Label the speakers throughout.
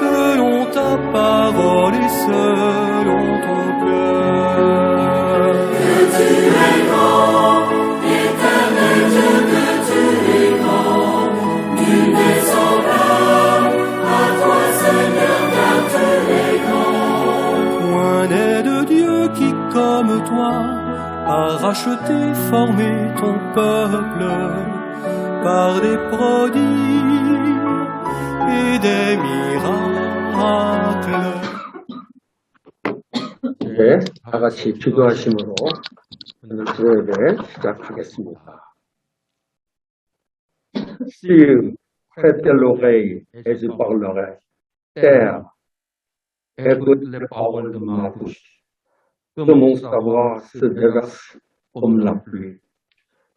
Speaker 1: selon ta parole et selon ton cœur.
Speaker 2: Que tu es grand, éternel Dieu, que tu es grand, nul n'est semblable à toi, Seigneur, car tu es grand.
Speaker 1: Point n'est de Dieu qui, comme toi, a racheté, formé ton peuple par des prodiges et des miracles.
Speaker 3: 네, 다 같이 기도하심으로 오늘 주의 예배 시작하겠습니다. Si prête l'oreille et je parlerai, terre, écoute les paroles de ma bouche, que mon savoir se déverse comme la pluie,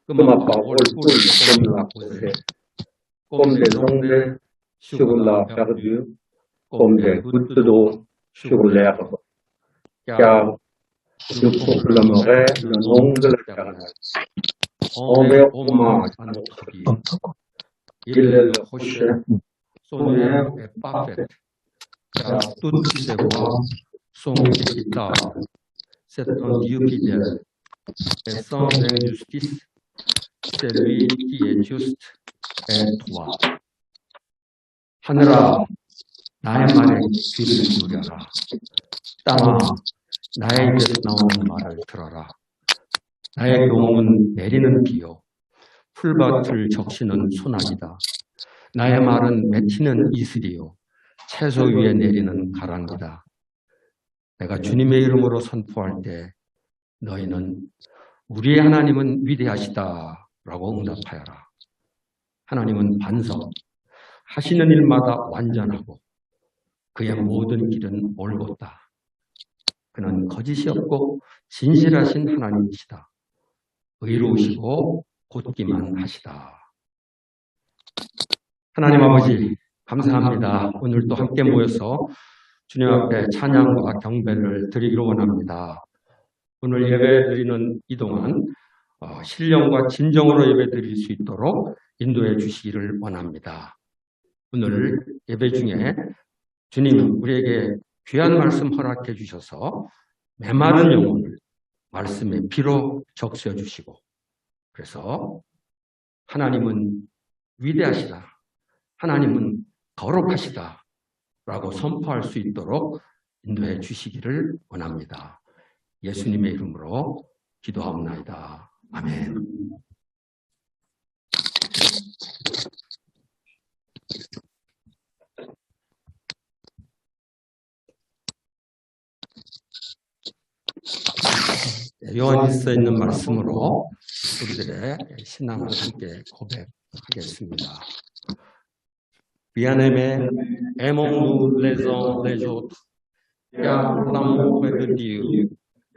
Speaker 3: que ma parole coule comme la rosée, comme des ondes sur la verdure, comme des gouttes d'eau sur l'herbe. Car je proclamerai le nom de l'Éternel. Rendez hommage à notre Dieu. Il est le rocher, son œuvre est parfaite, car toutes ses voies sont équitables. C'est un Dieu fidèle et sans injustice. C'est lui qui est juste et droit. 하늘아, 나의 말에 귀를 기울여라. 땅아, 나의 입에서 나오는 말을 들어라. 나의 경험은 내리는 비요, 풀밭을 적시는 소나기다. 나의 말은 맺히는 이슬이요, 채소 위에 내리는 가랑비다. 내가 주님의 이름으로 선포할 때 너희는 우리의 하나님은 위대하시다 라고 응답하여라. 하나님은 반석, 하시는 일마다 완전하고 그의 모든 길은 올곧다. 그는 거짓이 없고 진실하신 하나님이시다. 의로우시고 곧기만 하시다. 하나님 아버지, 감사합니다. 오늘 또 함께 모여서 주님 앞에 찬양과 경배를 드리기로 원합니다. 오늘 예배 드리는 이 동안 신령과 진정으로 예배 드릴 수 있도록 인도해 주시기를 원합니다. 오늘 예배 중에 주님 우리에게 귀한 말씀 허락해 주셔서 메마른 영혼을 말씀의 피로 적셔 주시고, 그래서 하나님은 위대하시다, 하나님은 거룩하시다 라고 선포할 수 있도록 인도해 주시기를 원합니다. 예수님의 이름으로 기도하옵나이다. 아멘. 요한일서에 있는 말씀으로 우리들의 신앙을 함께 고백하겠습니다. Bien-aimés, aimons-nous les uns les autres, car l'amour est de Dieu,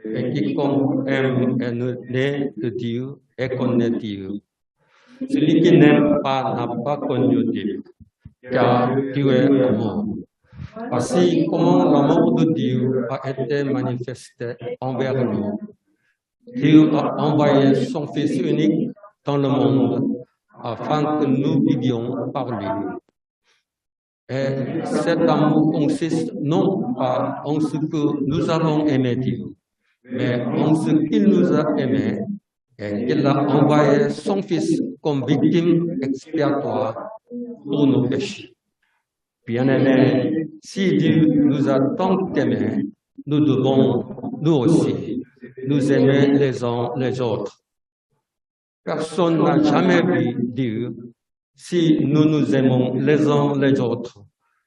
Speaker 3: et quiconque aime est né de Dieu et connaît Dieu. Celui qui n'aime pas n'a pas connu Dieu, car Dieu est amour. Voici comment l'amour de Dieu a été manifesté envers nous. Dieu a envoyé son Fils unique dans le monde afin que nous vivions par lui. Et cet amour consiste non pas en ce que nous avons aimé Dieu, mais en ce qu'il nous a aimés et qu'il a envoyé son Fils comme victime expiatoire pour nos péchés. Bien-aimés, si Dieu nous a tant aimés, nous devons, nous aussi, nous aimer les uns les autres. Personne n'a jamais vu Dieu. Si nous nous aimons les uns les autres,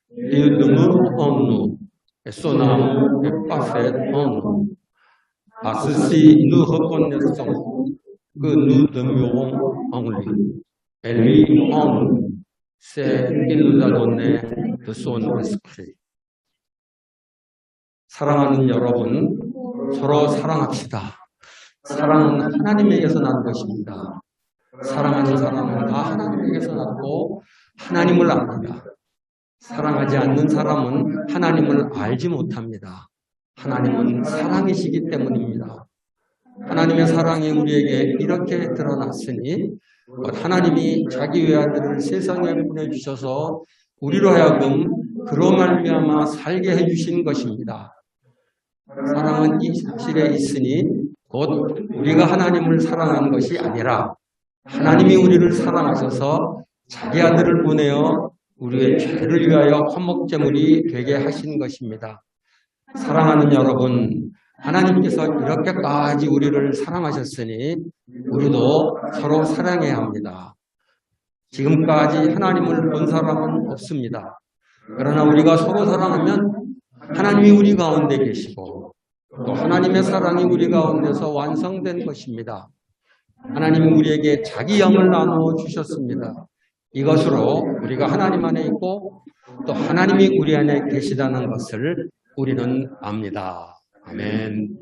Speaker 3: Dieu demeure en nous et son amour est parfait en nous. À ceci, nous reconnaissons que nous demeurons en lui et lui en nous. C'est qu'il nous a donné de son esprit. 사랑하는 여러분, 서로 사랑합시다. 사랑은 하나님에게서 난 것입니다. 사랑하는 사람은 다 하나님에게서 났고 하나님을 압니다. 사랑하지 않는 사람은 하나님을 알지 못합니다. 하나님은 사랑이시기 때문입니다. 하나님의 사랑이 우리에게 이렇게 드러났으니 하나님이 자기 외아들을 세상에 보내주셔서 우리로 하여금 그로 말미암아 살게 해주신 것입니다. 사랑은 이 사실에 있으니 곧 우리가 하나님을 사랑한 것이 아니라 하나님이 우리를 사랑하셔서 자기 아들을 보내어 우리의 죄를 위하여 화목제물이 되게 하신 것입니다. 사랑하는 여러분, 하나님께서 이렇게까지 우리를 사랑하셨으니 우리도 서로 사랑해야 합니다. 지금까지 하나님을 본 사람은 없습니다. 그러나 우리가 서로 사랑하면 하나님이 우리 가운데 계시고 또 하나님의 사랑이 우리 가운데서 완성된 것입니다. 하나님은 우리에게 자기 영을 나누어 주셨습니다. 이것으로 우리가 하나님 안에 있고 또 하나님이 우리 안에 계시다는 것을 우리는 압니다. 아멘.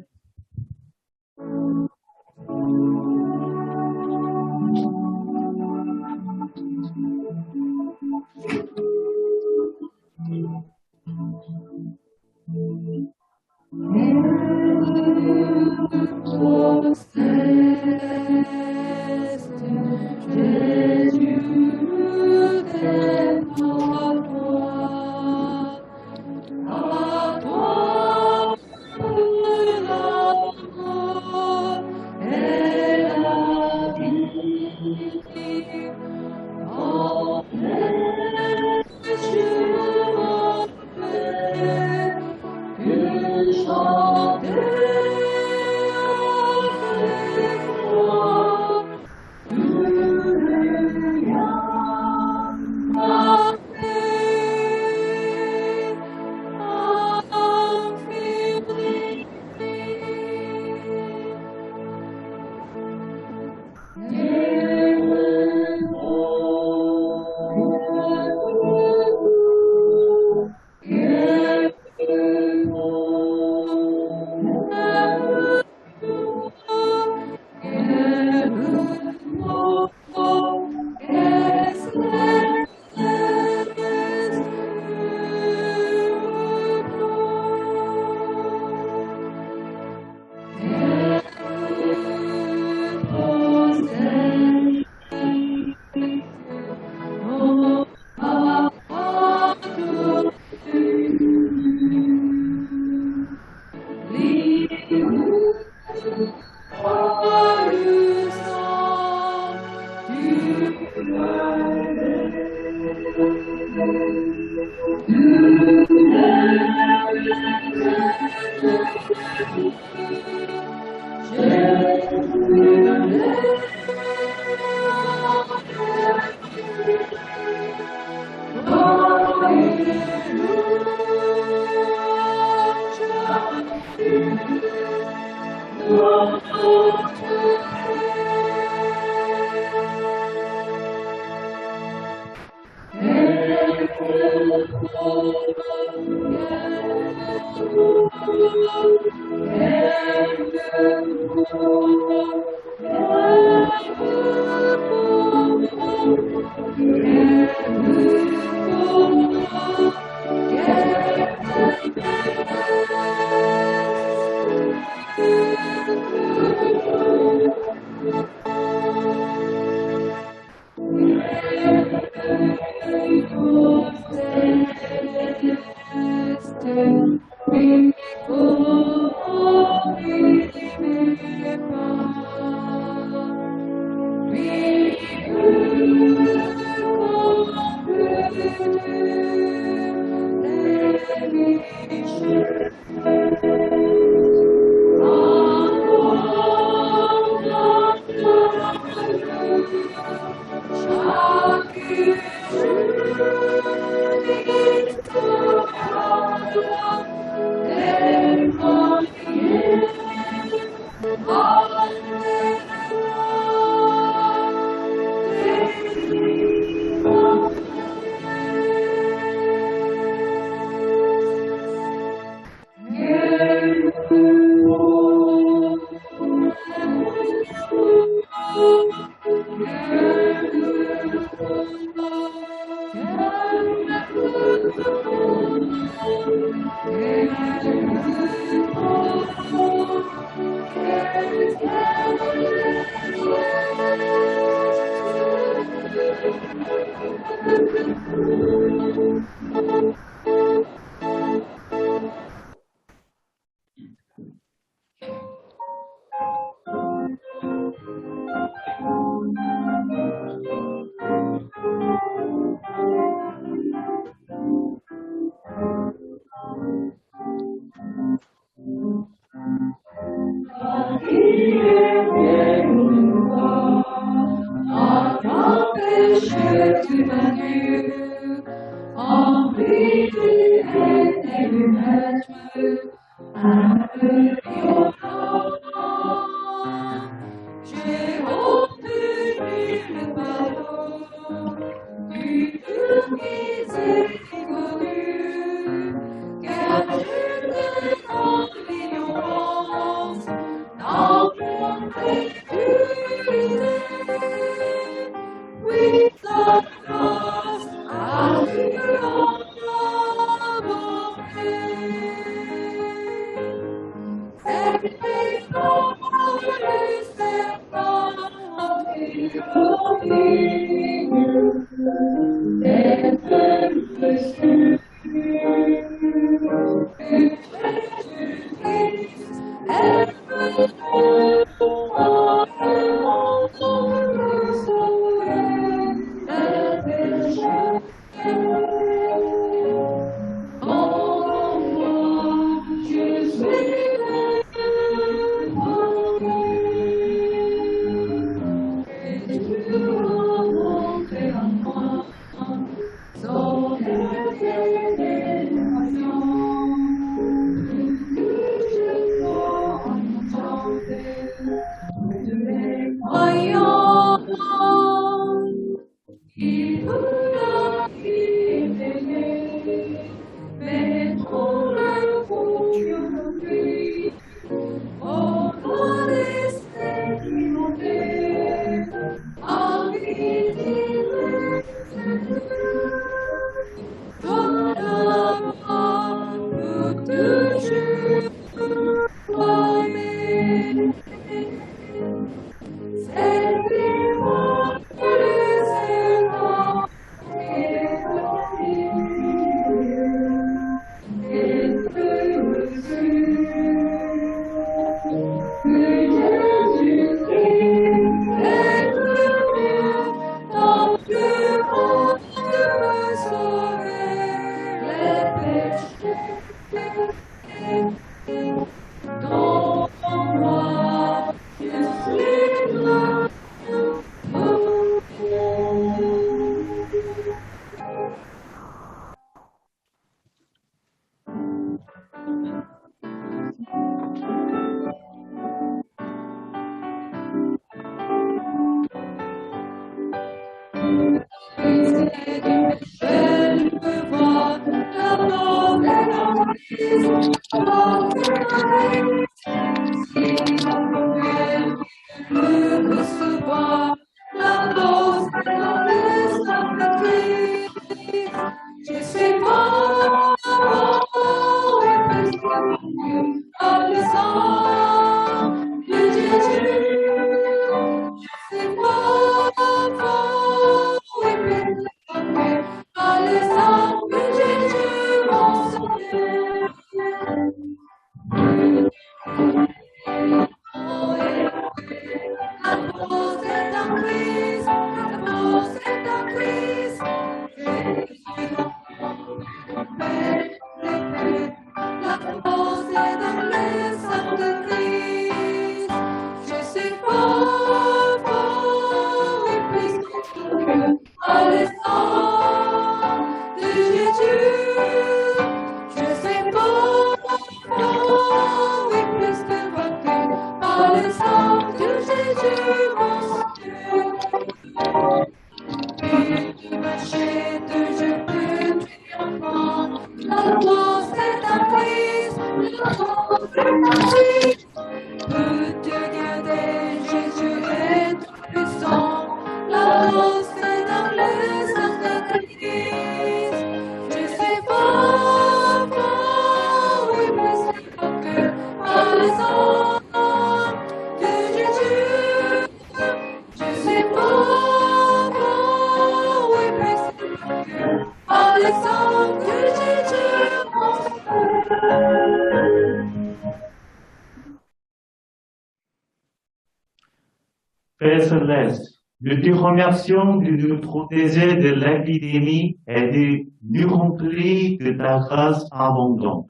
Speaker 4: Père Céleste, nous te remercions de nous protéger de l'épidémie et de nous remplir de ta grâce abondante.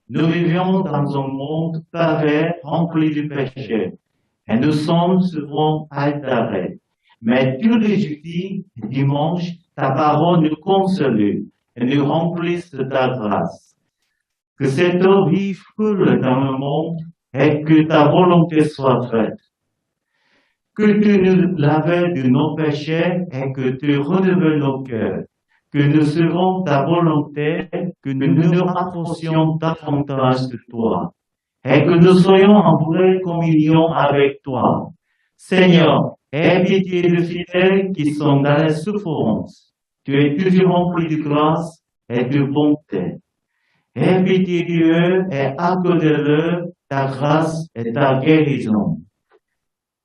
Speaker 4: Nous vivons dans un monde pavé, rempli de péchés, et nous sommes souvent altérés. Mais tous les jeudis et dimanches, ta parole nous console et nous remplisse de ta grâce. que cette eau vive coule dans le monde et que ta volonté soit faite. Que tu nous laves de nos péchés et que tu renouveles nos cœurs. Que nous suivons ta volonté, que nous nous rapprochions davantage de toi et que nous soyons en vraie communion avec toi. Seigneur, aie pitié des fidèles qui sont dans la souffrance. Tu es toujours rempli de grâce et de bonté. Aie pitié d'eux et accorde-leur ta grâce et ta guérison.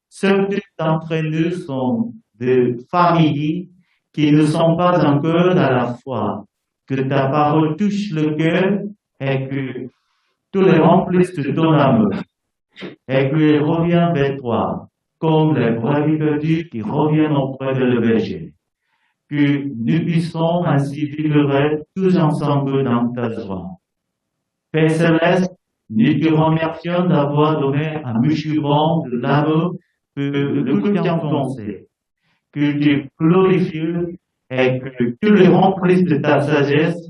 Speaker 4: Certains d'entre nous sont de familles qui ne sont pas encore dans la foi. Que ta parole touche le cœur et que tu les remplisses de ton amour et qu'ils reviennent vers toi comme les brebis perdues qui reviennent auprès de le berger. Que nous puissions ainsi vivre tous ensemble dans ta joie. Père Céleste, nous te remercions d'avoir donné un musulman de l'amour que le culte pensé. Que tu glorifies et que tu le remplisses de ta sagesse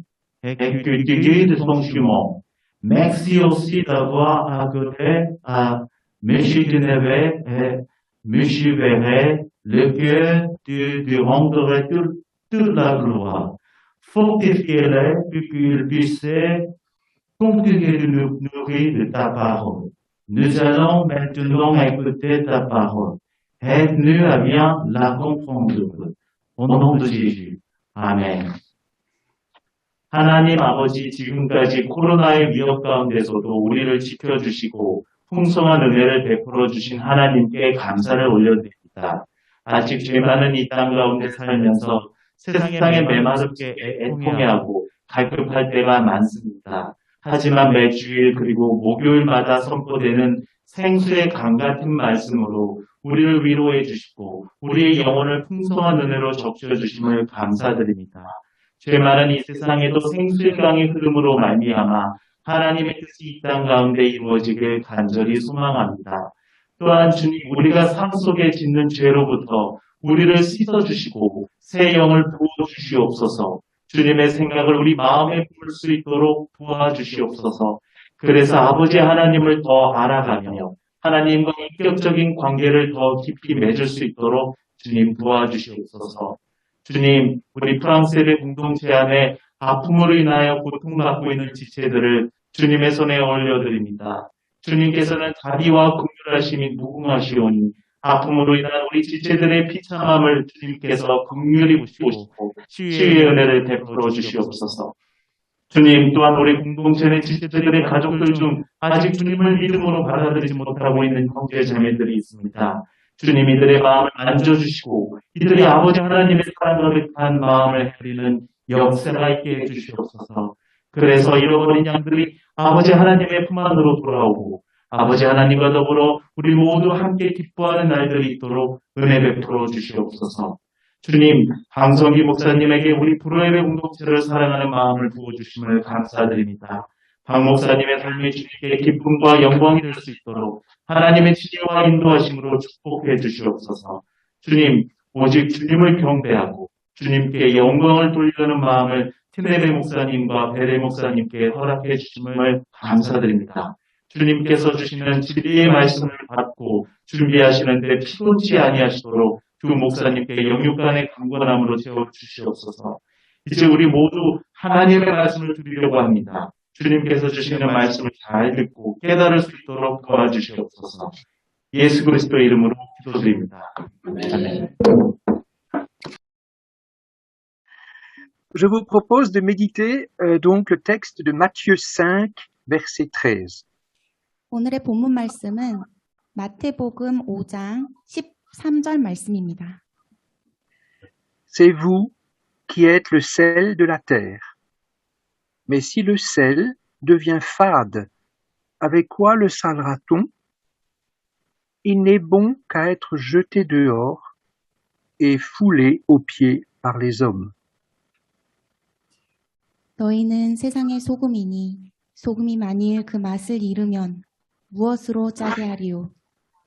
Speaker 4: et que tu guides ton chemin. Merci aussi d'avoir accordé à M. Genevet et M. Verret le cœur de rendre toute la gloire. Fortifiez-les pour qu'ils puissent continuer de nous nourrir de ta parole. Nous allons maintenant écouter ta parole. Aide-nous à bien la comprendre. Au nom de Jésus. 아멘. 하나님 아버지, 지금까지 코로나의 위협 가운데서도 우리를 지켜주시고 풍성한 은혜를 베풀어 주신 하나님께 감사를 올려드립니다. 아직 죄 많은 이 땅 가운데 살면서 세상에 메마르게 애통해하고 갈급할 때가 많습니다. 하지만 매주일 그리고 목요일마다 선포되는 생수의 강 같은 말씀으로 우리를 위로해 주시고 우리의 영혼을 풍성한 은혜로 적셔 주심을 감사드립니다. 죄 많은 이 세상에도 생수의 강의 흐름으로 말미암아 하나님의 뜻이 이 땅 가운데 이루어지길 간절히 소망합니다. 또한 주님, 우리가 삶 속에 짓는 죄로부터 우리를 씻어주시고 새 영을 부어주시옵소서. 주님의 생각을 우리 마음에 품을 수 있도록 도와주시옵소서. 그래서 아버지 하나님을 더 알아가며 하나님과 인격적인 관계를 더 깊이 맺을 수 있도록 주님 도와주시옵소서. 주님, 우리 프랑스의 공동체 안에 아픔으로 인하여 고통받고 있는 지체들을 주님의 손에 올려드립니다. 주님께서는 자비와 긍휼하심이 무궁하시오니 아픔으로 인한 우리 지체들의 비참함을 주님께서 긍휼히 보시고 치유의 은혜를 베풀어 주시옵소서. 주님, 또한 우리 공동체 내 지체들의 가족들 중 아직 주님을 믿음으로 받아들이지 못하고 있는 형제 자매들이 있습니다. 주님, 이들의 마음을 만져주시고 이들의 아버지 하나님의 사랑 가득한 마음을 헤아리는 역사가 있게 해주시옵소서. 그래서 잃어버린 양들이 아버지 하나님의 품 안으로 돌아오고 아버지 하나님과 더불어 우리 모두 함께 기뻐하는 날들이 있도록 은혜 베풀어 주시옵소서. 주님, 방성기 목사님에게 우리 브로에베 공동체를 사랑하는 마음을 부어주심을 감사드립니다. 방 목사님의 삶이 주님께 기쁨과 영광이 될 수 있도록 하나님의 지혜와 인도하심으로 축복해 주시옵소서. 주님, 오직 주님을 경배하고 주님께 영광을 돌리는 마음을 티네베 목사님과 베레 목사님께 허락해 주심을 감사드립니다. 주님께서 주시는 진리의 말씀을 받고 준비하시는데 피곤치 아니하시도록 두 목사님께 영육간의 강건함으로 채워주시옵소서. 이제 우리 모두 하나님의 말씀을 드리려고 합니다. 주님께서 주시는 말씀을 잘 듣고 깨달을 수 있도록 도와주시옵소서. 예수 그리스도의 이름으로 기도드립니다. 아멘.
Speaker 5: Je vous propose de méditer donc le texte de Matthieu 5, verset 13.
Speaker 6: 오늘의 본문 말씀은 마태복음 5장 13절 말씀입니다.
Speaker 5: C'est vous qui êtes le sel de la terre. Mais si le sel devient fade, avec quoi le salera-t-on? Il n'est bon qu'à être jeté dehors et foulé aux pieds par les hommes.
Speaker 6: 너희는 세상의 소금이니 소금이 만일 그 맛을 잃으면 무엇으로 짜게 하리요?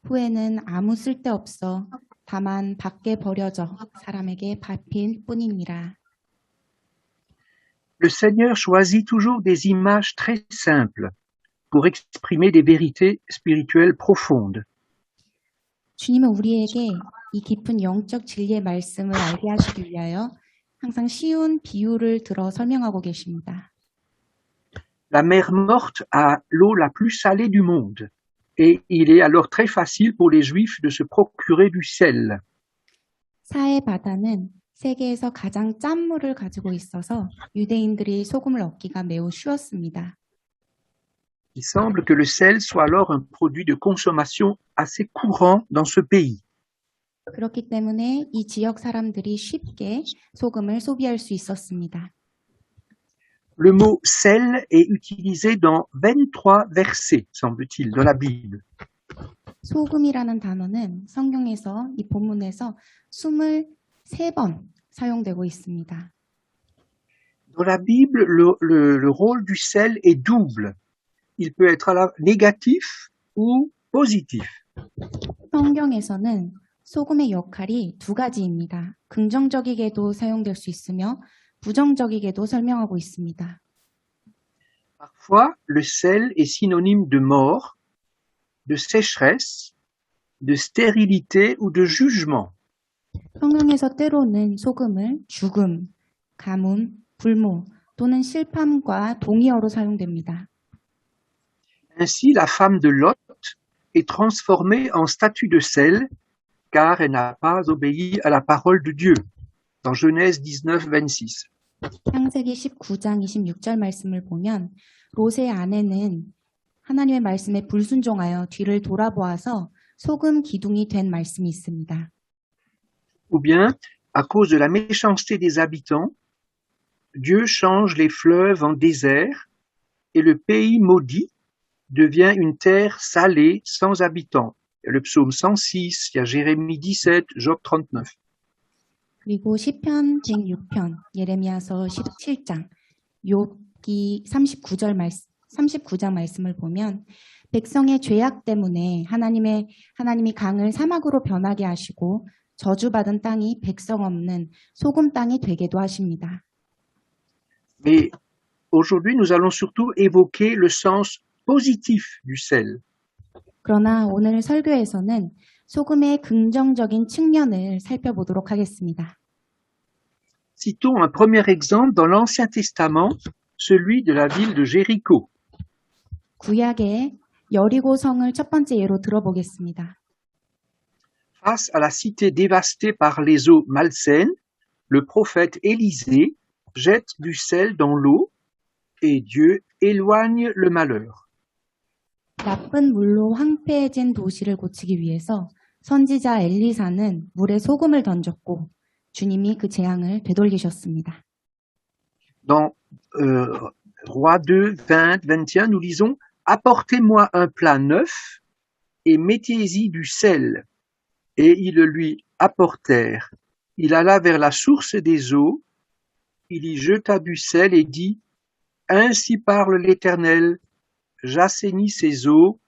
Speaker 6: 후에는 아무 쓸데없어 다만 밖에 버려져 사람에게 밟힐 뿐이니라.
Speaker 5: Le Seigneur choisit toujours des images très simples pour exprimer des vérités spirituelles profondes.
Speaker 6: 주님은 우리에게 이 깊은 영적 진리의 말씀을 알게 하시기 위하여 항상 쉬운 비유를 들어 설명하고 계십니다.
Speaker 5: La mer Morte a l'eau la plus salée du monde, et il est alors très facile pour les Juifs de se procurer du sel.
Speaker 6: 사해 바다는 세계에서 가장 짠 물을 가지고 있어서 유대인들이 소금을 얻기가 매우 쉬웠습니다.
Speaker 5: Il semble que le sel soit alors un produit de consommation assez courant dans ce pays.
Speaker 6: 그렇기 때문에 이 지역 사람들이 쉽게 소금을 소비할 수 있었습니다.
Speaker 5: Le mot sel est utilisé dans 23 versets, semble-t-il, dans la Bible.
Speaker 6: 소금이라는 단어는 성경에서 이 본문에서 23번 사용되고 있습니다.
Speaker 5: Dans la Bible, le rôle du sel est double. Il peut être à la négatif ou positif.
Speaker 6: 성경에서는 소금의 역할이 두 가지입니다. 긍정적이게도 사용될 수 있으며 부정적이게도 설명하고 있습니다.
Speaker 5: Parfois, le sel est synonyme de mort, de sécheresse, de stérilité ou de jugement.
Speaker 6: 성경에서 때로는 소금을 죽음, 가뭄, 불모 또는 실팜과 동의어로 사용됩니다.
Speaker 5: Ainsi, la femme de Lot est transformée en statue de sel car elle n'a pas obéi à la parole de Dieu. Dans Genèse 19, 26.
Speaker 6: 창세기 19장 26절 말씀을 보면 롯의 아내는 하나님의 말씀에 불순종하여 뒤를 돌아보아서 소금 기둥이 된 말씀이 있습니다.
Speaker 5: Ou bien, à cause de la méchanceté des habitants, Dieu change les fleuves en désert et le pays maudit devient une terre salée sans habitants. Il y a le psaume 106, il y a Jérémie 17, Job 39.
Speaker 6: 그리고 시편 106편, 예레미야서 17장, 욥기 39장 말씀을 보면 백성의 죄악 때문에 하나님이 강을 사막으로 변하게 하시고 저주받은 땅이 백성 없는 소금 땅이 되게도 하십니다.
Speaker 5: Mais aujourd'hui, nous allons surtout évoquer le sens positif du sel.
Speaker 6: 그러나 오늘 설교에서는 소금의 긍정적인 측면을 살펴보도록 하겠습니다.
Speaker 5: Citons un premier exemple dans l'Ancien Testament, celui de la ville de Jéricho.
Speaker 6: 구약의 여리고 성을 첫 번째 예로 들어보겠습니다.
Speaker 5: Face à la cité dévastée par les eaux malsaines, le prophète Élisée jette du sel dans l'eau et Dieu éloigne le malheur.
Speaker 6: 나쁜 물로 황폐해진 도시를 고치기 위해서 선지자 엘리사는 물에 소금을 던졌고 주님이 그 재앙을 되돌리셨습니다.
Speaker 5: Dans Roi 2, 20, 21, nous lisons « Apportez-moi un plat neuf et mettez-y du sel. » Et ils le lui apportèrent. Il alla vers la source des eaux, il y jeta du sel et dit « Ainsi parle l'Éternel, j'assainis ces eaux,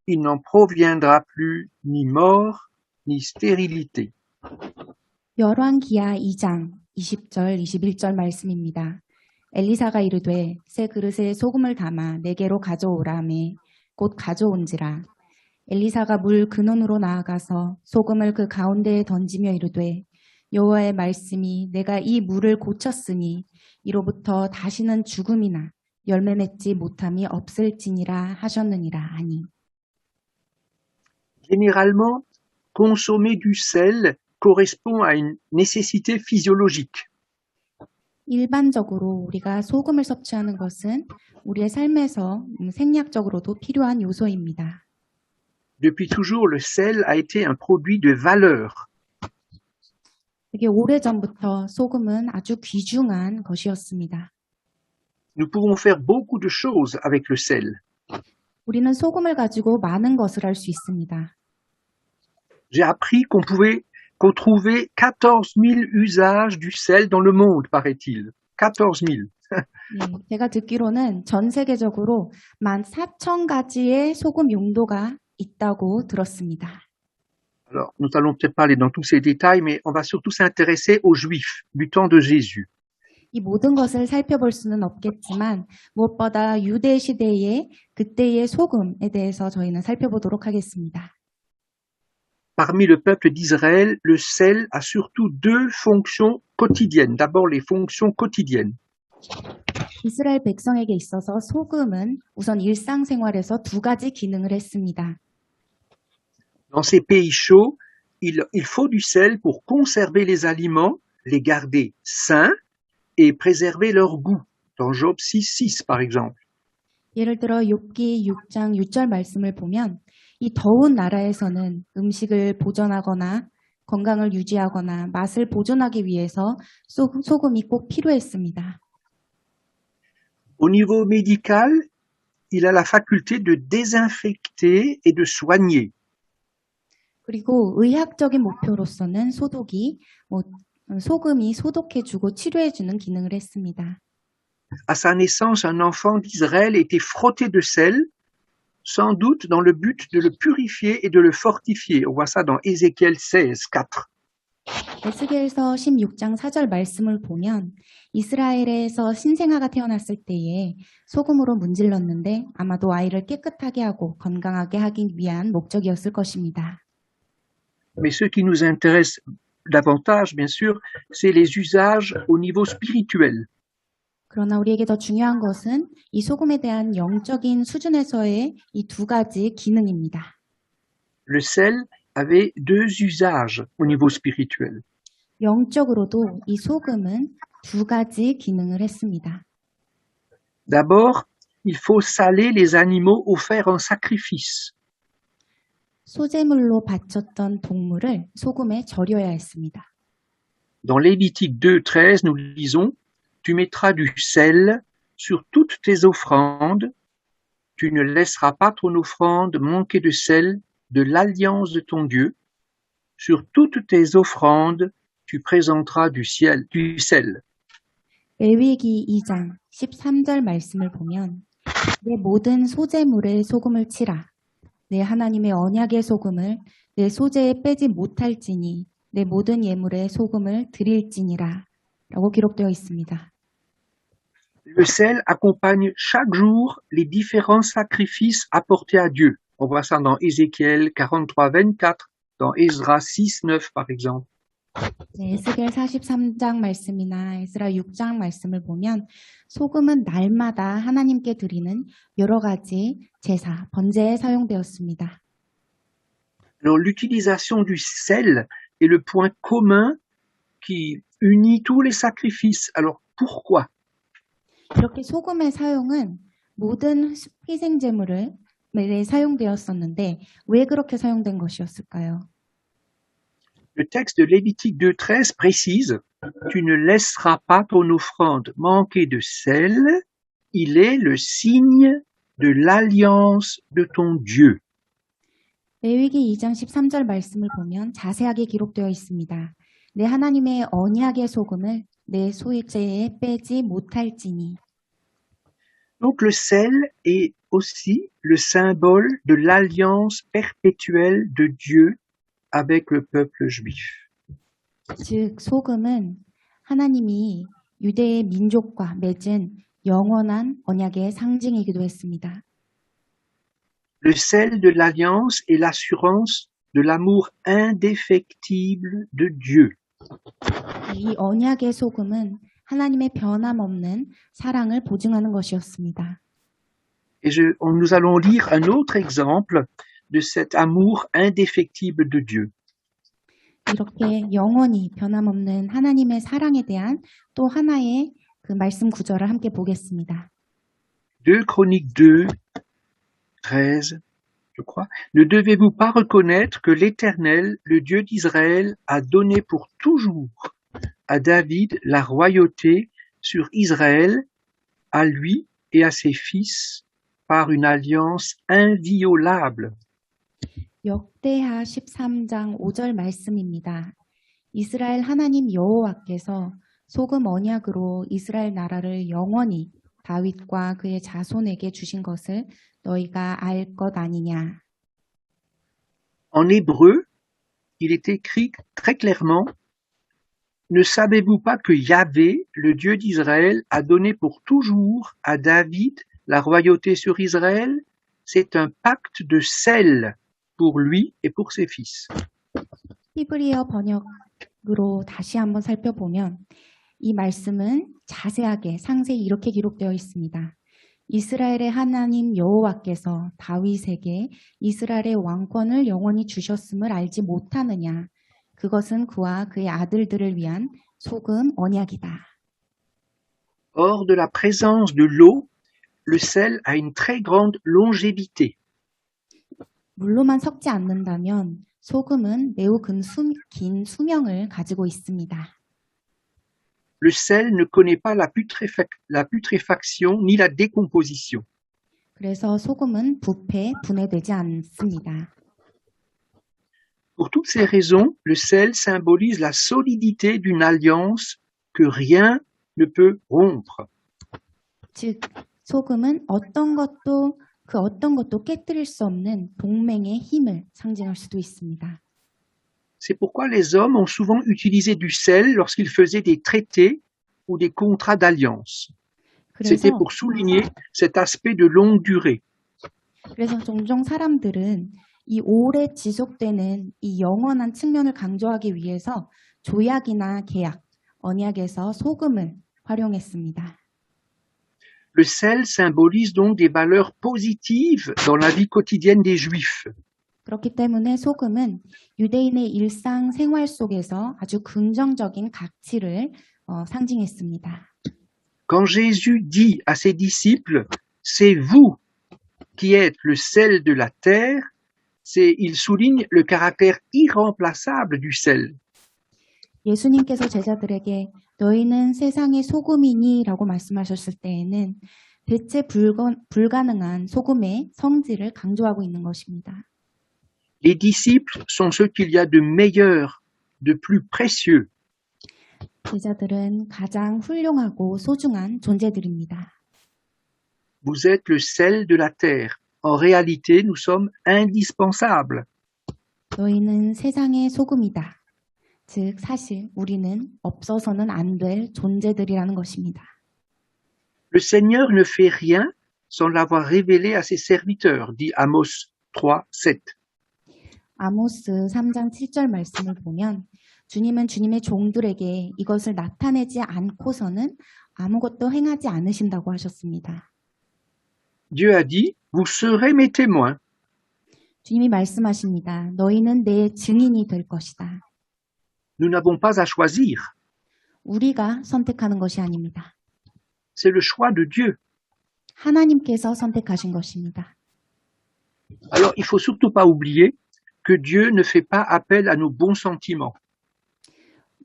Speaker 5: il n'en proviendra plus ni mort ni stérilité. »
Speaker 6: 열왕기하 2장 20절 21절 말씀입니다. 엘리사가 이르되 새 그릇에 소금을 담아 내게로 가져오라매 곧 가져온지라. 엘리사가 물 근원으로 나아가서 소금을 그 가운데에 던지며 이르되 여호와의 말씀이 내가 이 물을 고쳤으니 이로부터 다시는 죽음이나 열매 맺지 못함이 없을지니라 하셨느니라 하니.
Speaker 5: Généralement, consommer du sel correspond à une nécessité physiologique.
Speaker 6: 일반적으로 우리가 소금을 섭취하는 것은 우리의 삶에서 생리학적으로도 필요한 요소입니다.
Speaker 5: Depuis toujours, le sel a été un produit de valeur.
Speaker 6: 되게 오래전부터 소금은 아주 귀중한 것이었습니다.
Speaker 5: Nous pouvons faire beaucoup de choses avec le sel.
Speaker 6: 우리는 소금을 가지고 많은 것을 할 수 있습니다.
Speaker 5: J'ai appris qu'on trouvait 14 000 usages du sel dans le monde, paraît-il. 14 000.
Speaker 6: 네, 제가 듣기로는 전 세계적으로 14,000가지의 소금 용도가 있다고 들었습니다.
Speaker 5: Alors, nous allons peut-être pas aller dans tous ces détails, mais on va surtout s'intéresser aux Juifs du temps de Jésus.
Speaker 6: 이 모든 것을 살펴볼 수는 없겠지만 무엇보다 유대 시대의 그때의 소금에 대해서 저희는 살펴보도록 하겠습니다.
Speaker 5: Parmi le peuple d'Israël, le sel a surtout deux fonctions quotidiennes. D'abord, les fonctions quotidiennes.
Speaker 6: 이스라엘 백성에게 있어서 소금은 우선 일상생활에서 두 가지 기능을 했습니다.
Speaker 5: Dans ces pays chauds, il faut du sel pour conserver les aliments, les garder sains et préserver leur goût. Dans Job 6:6, par exemple.
Speaker 6: 예를 들어 욥기 6장 6절 말씀을 보면 이 더운 나라에서는 음식을 보존하거나 건강을 유지하거나 맛을 보존하기 위해서 소금이 꼭 필요했습니다.
Speaker 5: Au niveau médical, il a la faculté de désinfecter et de soigner.
Speaker 6: 그리고 의학적인 목표로서는 소금이 소독해주고 치료해주는 기능을 했습니다.
Speaker 5: À sa naissance, un enfant d'Israël était frotté de sel, sans doute dans le but de le purifier et de le fortifier. On voit ça dans Ézéchiel 16:4.
Speaker 6: 에스겔서 16장 4절 말씀을 보면 이스라엘에서 신생아가 태어났을 때에 소금으로 문질렀는데 아마도 아이를 깨끗하게 하고 건강하게 하기 위한 목적이었을 것입니다.
Speaker 5: Mais ce qui nous intéresse davantage, bien sûr, c'est les usages au niveau spirituel.
Speaker 6: 그러나 우리에게 더 중요한 것은 이 소금에 대한 영적인 수준에서의 이 두 가지 기능입니다.
Speaker 5: Le sel avait deux usages au niveau spirituel.
Speaker 6: 영적으로도 이 소금은 두 가지 기능을 했습니다.
Speaker 5: D'abord, il faut saler les animaux offerts en sacrifice.
Speaker 6: 소제물로 바쳤던 동물을 소금에 절여야 했습니다.
Speaker 5: Dans Lévitique 2:13, nous lisons « Tu mettras du sel sur toutes tes offrandes, tu ne laisseras pas ton offrande manquer de sel de l'alliance de ton Dieu. Sur toutes tes offrandes, tu présenteras du sel. »
Speaker 6: 레위기 2장 13절 말씀을 보면 내 모든 소제물에 소금을 치라. 내 하나님의 언약의 소금을 내 소제에 빼지 못할지니 내 모든 예물에 소금을 드릴지니라 라고 기록되어 있습니다.
Speaker 5: Le sel accompagne chaque jour les différents sacrifices apportés à Dieu. On voit ça dans Ézéchiel 43:24, dans Ezra 6:9 par exemple.
Speaker 6: 네, 에스겔 43장 말씀이나 에스라 6장 말씀을 보면 소금은 날마다 하나님께 드리는 여러 가지 제사, 번제에 사용되었습니다.
Speaker 5: Alors l'utilisation du sel est le point commun qui unit tous les sacrifices. Alors pourquoi?
Speaker 6: 이렇게 소금의 사용은 모든 희생 제물에 사용되었었는데 왜 그렇게 사용된 것이었을까요?
Speaker 5: Le texte de Lévitique 2:13 précise « Tu ne laisseras pas ton offrande manquer de sel, il est le signe de l'alliance de ton Dieu. »
Speaker 6: 레위기 2장 13절 말씀을 보면 자세하게 기록되어 있습니다. 내 하나님의 언약의 소금을 내 소유제에 빼지 못할지니.
Speaker 5: Donc le sel est aussi le symbole de l'alliance perpétuelle de Dieu avec le peuple juif.
Speaker 6: 즉 소금은 하나님이 유대의 민족과 맺은 영원한 언약의 상징이기도 했습니다.
Speaker 5: Le sel de l'alliance est l'assurance de l'amour indéfectible de Dieu.
Speaker 6: 이 언약의 소금은 하나님의 변함없는 사랑을 보증하는 것이었습니다.
Speaker 5: Et nous allons lire un autre exemple de cet amour indéfectible de Dieu.
Speaker 6: 이렇게 영원히 변함없는 하나님의 사랑에 대한 또 하나의 그 말씀 구절을 함께 보겠습니다.
Speaker 5: 2 Chroniques 2:13, je crois. Ne devez-vous pas reconnaître que l'Éternel, le Dieu d'Israël, a donné pour toujours à David la royauté sur Israël, à lui et à ses fils, par une alliance inviolable.
Speaker 6: 역대하 13장 5절 말씀입니다. 이스라엘 하나님 여호와께서 소금 언약으로 이스라엘 나라를 영원히 다윗과 그의 자손에게 주신 것을 너희가 알 것 아니냐.
Speaker 5: En hébreu, il est écrit très clairement Ne savez-vous pas que Yahvé, le Dieu d'Israël, a donné pour toujours à David la royauté sur Israël? C'est un pacte de sel pour lui et pour ses fils.
Speaker 6: 히브리어 번역으로 다시 한번 살펴보면 이 말씀은 자세하게 상세히 이렇게 기록되어 있습니다. 이스라엘의 하나님 여호와께서 다윗에게 이스라엘의 왕권을 영원히 주셨음을 알지 못하느냐. 그것은 그와 그의 아들들을 위한 소금 언약이다.
Speaker 5: Hors de la présence de l'eau, le sel a une très grande longévité.
Speaker 6: 물로만 섞지 않는다면 소금은 매우 긴 수명을 가지고 있습니다.
Speaker 5: Le sel ne connaît pas la putréfaction ni la décomposition.
Speaker 6: 그래서 소금은 부패, 분해되지 않습니다.
Speaker 5: Pour toutes ces raisons, le sel symbolise la solidité d'une alliance que rien ne peut rompre.
Speaker 6: 즉, 소금은 어떤 것도 깨뜨릴 수 없는 동맹의 힘을 상징할 수도 있습니다.
Speaker 5: C'est pourquoi les hommes ont souvent utilisé du sel lorsqu'ils faisaient des traités ou des contrats d'alliance. C'était
Speaker 6: 그래서,
Speaker 5: pour souligner cet aspect de longue durée.
Speaker 6: 그래서 종종 사람들은 이 오래 지속되는 이 영원한 측면을 강조하기 위해서 조약이나 계약, 언약에서 소금을 활용했습니다.
Speaker 5: Le sel symbolise donc des valeurs positives dans la vie quotidienne des Juifs.
Speaker 6: 그렇기 때문에 소금은 유대인의 일상 생활 속에서 아주 긍정적인 가치를 상징했습니다.
Speaker 5: Quand Jésus dit à ses disciples, c'est vous qui êtes le sel de la terre, il souligne le caractère irremplaçable du sel.
Speaker 6: 예수님께서 제자들에게 너희는 세상의 소금이니 라고 말씀하셨을 때에는 대체 불가능한 소금의 성질을 강조하고 있는 것입니다.
Speaker 5: Les disciples sont ce qu'il y a de meilleur, de plus précieux.
Speaker 6: 제자들은 가장 훌륭하고 소중한 존재들입니다.
Speaker 5: Vous êtes le sel de la terre. En réalité, nous sommes indispensables.
Speaker 6: 너희는 세상의 소금이다. 즉 사실 우리는 없어서는 안 될 존재들이라는 것입니다.
Speaker 5: Le Seigneur ne fait rien sans l'avoir révélé à ses serviteurs, dit Amos 3:7.
Speaker 6: 아모스 3장 7절 말씀을 보면 주님은 주님의 종들에게 이것을 나타내지 않고서는 아무것도 행하지 않으신다고 하셨습니다.
Speaker 5: Dieu a dit, vous serez mes témoins.
Speaker 6: 주님이 말씀하십니다. 너희는 내 증인이 될 것이다.
Speaker 5: Nous n'avons pas à choisir.
Speaker 6: 우리가 선택하는 것이 아닙니다.
Speaker 5: C'est le choix de Dieu.
Speaker 6: 하나님께서 선택하신 것입니다.
Speaker 5: Alors, il faut surtout pas oublier que Dieu ne fait pas appel à nos bons sentiments.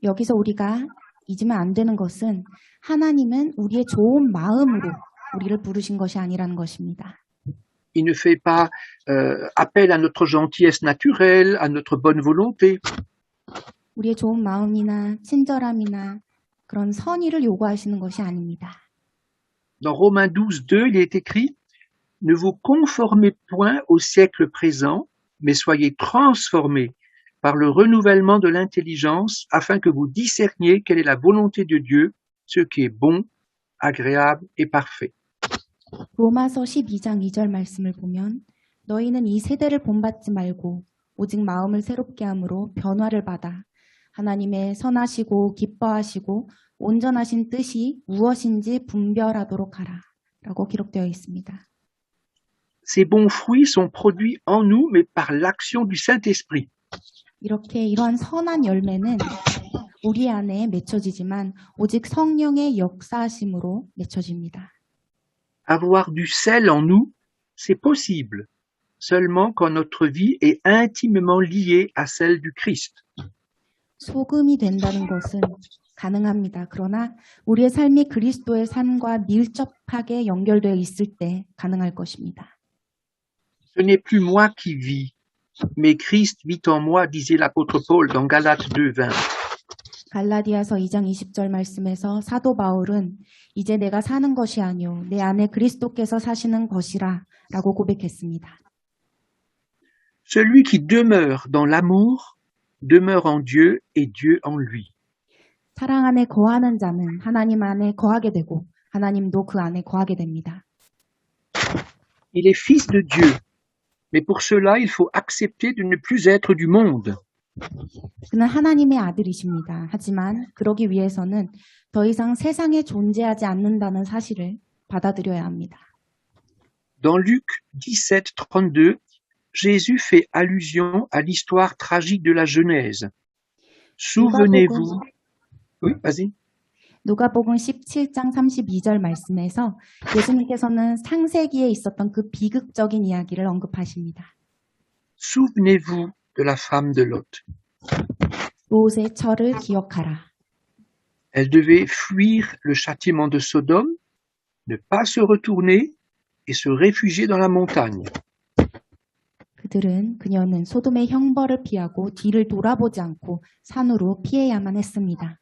Speaker 6: 여기서 우리가 잊으면 안 되는 것은 하나님은 우리의 좋은 마음으로 우리를 부르신 것이 아니라는 것입니다.
Speaker 5: Il ne fait pas appel à notre gentillesse naturelle, à notre bonne volonté.
Speaker 6: 우리의 좋은 마음이나 친절함이나 그런 선의를 요구하시는 것이 아닙니다.
Speaker 5: Dans Romains 12:2, il est écrit « Ne vous conformez point au siècle présent, mais soyez transformés par le renouvellement de l'intelligence, afin que vous discerniez quelle est la volonté de Dieu, ce qui est bon, agréable et parfait. »
Speaker 6: 로마서 12장 2절 말씀을 보면 너희는 이 세대를 본받지 말고 오직 마음을 새롭게 함으로 변화를 받아 하나님의 선하시고 기뻐하시고 온전하신 뜻이 무엇인지 분별하도록 하라 라고 기록되어 있습니다.
Speaker 5: Ces bons fruits sont produits en nous, mais par l'action du Saint-Esprit.
Speaker 6: 이렇게 이러한 선한 열매는 우리 안에 맺혀지지만 오직 성령의 역사하심으로 맺혀집니다.
Speaker 5: Avoir du sel en nous, c'est possible, seulement quand notre vie est intimement liée à celle du Christ.
Speaker 6: 소금이 된다는 것은 가능합니다. 그러나 우리의 삶이 그리스도의 삶과 밀접하게 연결되어 있을 때 가능할 것입니다.
Speaker 5: Ce n'est plus moi qui vis, mais Christ vit en moi, disait l'apôtre Paul dans Galates 2:20.
Speaker 6: 갈라디아서 2장 20절 말씀에서 사도 바울은 이제 내가 사는 것이 아니요 내 안에 그리스도께서 사시는 것이라 라고 고백했습니다.
Speaker 5: Celui qui demeure dans l'amour demeure en Dieu et Dieu en lui.
Speaker 6: 사랑 안에 거하는 자는 하나님 안에 거하게 되고 하나님도 그 안에 거하게 됩니다.
Speaker 5: Il est fils de Dieu, mais pour cela, il faut accepter de ne plus être du monde.
Speaker 6: 그는 하나님의 아들이십니다. 하지만 그러기 위해서는 더 이상 세상에 존재하지 않는다는 사실을 받아들여야 합니다.
Speaker 5: Dans Luc 17:32, Jésus fait allusion à l'histoire tragique de la Genèse. Souvenez-vous. Oui, vas-y.
Speaker 6: 누가복음 17장 32절 말씀에서 예수님께서는 창세기에 있었던 그 비극적인 이야기를 언급하십니다.
Speaker 5: Souvenez-vous de la femme de Lot.
Speaker 6: 롯의 처를 기억하라.
Speaker 5: Elle devait fuir le châtiment de Sodome, ne pas se retourner et se réfugier dans la montagne.
Speaker 6: 그녀는 소돔의 형벌을 피하고 뒤를 돌아보지 않고 산으로 피해야만 했습니다.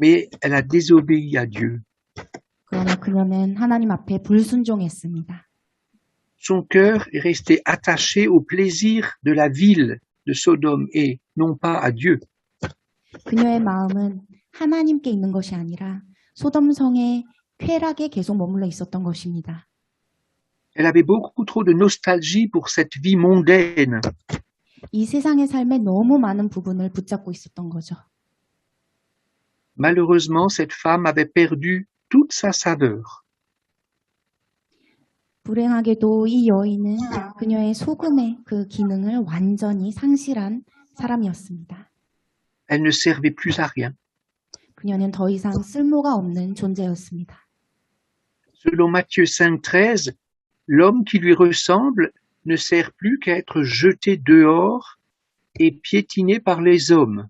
Speaker 5: Mais elle a désobéi à Dieu.
Speaker 6: 그러나 그녀는 하나님 앞에 불순종했습니다.
Speaker 5: Son cœur est resté attaché au plaisir de la ville de Sodome et non pas à Dieu.
Speaker 6: 그녀의 마음은 하나님께 있는 것이 아니라 소돔성의 쾌락에 계속 머물러 있었던 것입니다.
Speaker 5: Elle avait beaucoup trop de nostalgie pour cette vie mondaine.
Speaker 6: 이 세상의 삶에 너무 많은 부분을 붙잡고 있었던 거죠.
Speaker 5: Malheureusement, cette femme avait perdu toute sa saveur.
Speaker 6: 불행하게도 이 여인은 그녀의 소금의 그 기능을 완전히 상실한 사람이었습니다.
Speaker 5: Elle ne servait plus à rien.
Speaker 6: 그녀는 더 이상 쓸모가 없는 존재였습니다.
Speaker 5: Selon Matthieu 5:13, l'homme qui lui ressemble ne sert plus qu'à être jeté dehors et piétiné par les hommes.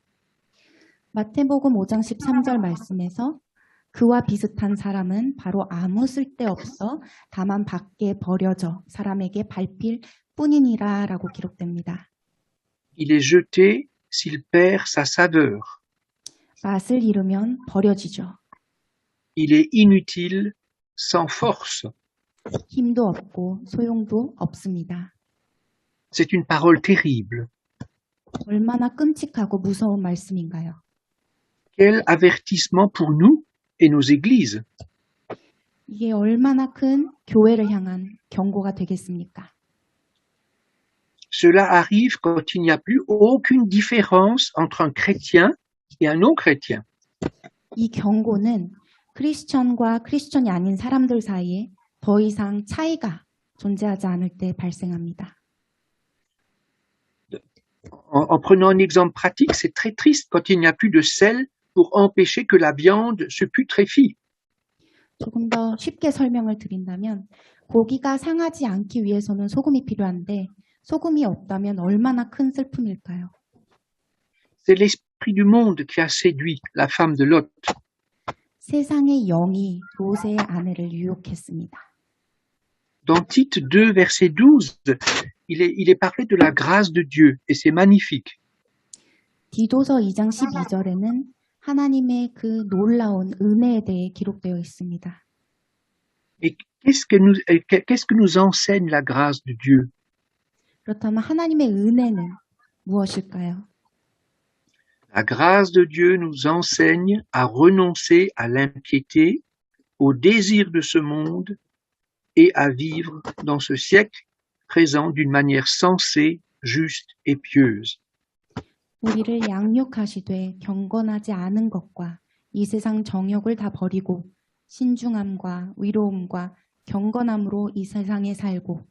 Speaker 6: 마태복음 5장 13절 말씀에서 그와 비슷한 사람은 바로 아무 쓸데없어 다만 밖에 버려져 사람에게 밟힐 뿐이니라 라고 기록됩니다.
Speaker 5: Il est jeté s'il perd sa saveur.
Speaker 6: 맛을 잃으면 버려지죠.
Speaker 5: Il est inutile sans force.
Speaker 6: 힘도 없고 소용도 없습니다.
Speaker 5: C'est une parole terrible.
Speaker 6: 얼마나 끔찍하고 무서운 말씀인가요?
Speaker 5: Quel avertissement pour nous et nos églises.
Speaker 6: 이게 얼마나 큰 교회를 향한 경고가 되겠습니까?
Speaker 5: Cela arrive quand il n'y a plus aucune différence entre un chrétien et un non-chrétien.
Speaker 6: 이 경고는 크리스천과 크리스천이 아닌 사람들 사이에 더 이상 차이가 존재하지 않을 때 발생합니다.
Speaker 5: En prenant un exemple pratique, c'est très triste quand il n'y a plus de sel pour empêcher que la viande se putréfie.
Speaker 6: 조금 더 쉽게 설명을 드린다면 고기가 상하지 않기 위해서는 소금이 필요한데 소금이 없다면 얼마나 큰 슬픔일까요?
Speaker 5: C'est l'esprit du monde qui a séduit la femme de Lot.
Speaker 6: 세상의 영이 롯의 아내를 유혹했습니다.
Speaker 5: Dans Tite 2, verset 12, il est parlé de la grâce de Dieu et c'est magnifique.
Speaker 6: 디도서 2장 12절에는 하나님의 그 놀라운 은혜에 대해 기록되어 있습니다.
Speaker 5: Et qu'est-ce que nous enseigne la grâce de Dieu?
Speaker 6: 그렇다면 하나님의 은혜는 무엇일까요?
Speaker 5: La grâce de Dieu nous enseigne à renoncer à l'impiété, au désir de ce monde et à vivre dans ce siècle présent d'une manière sensée, juste et pieuse.
Speaker 6: 우리를 양육하시되 경건하지 않은 것과 이 세상 정욕을 다 버리고 신중함과 위로움과 경건함으로 이 세상에 살고.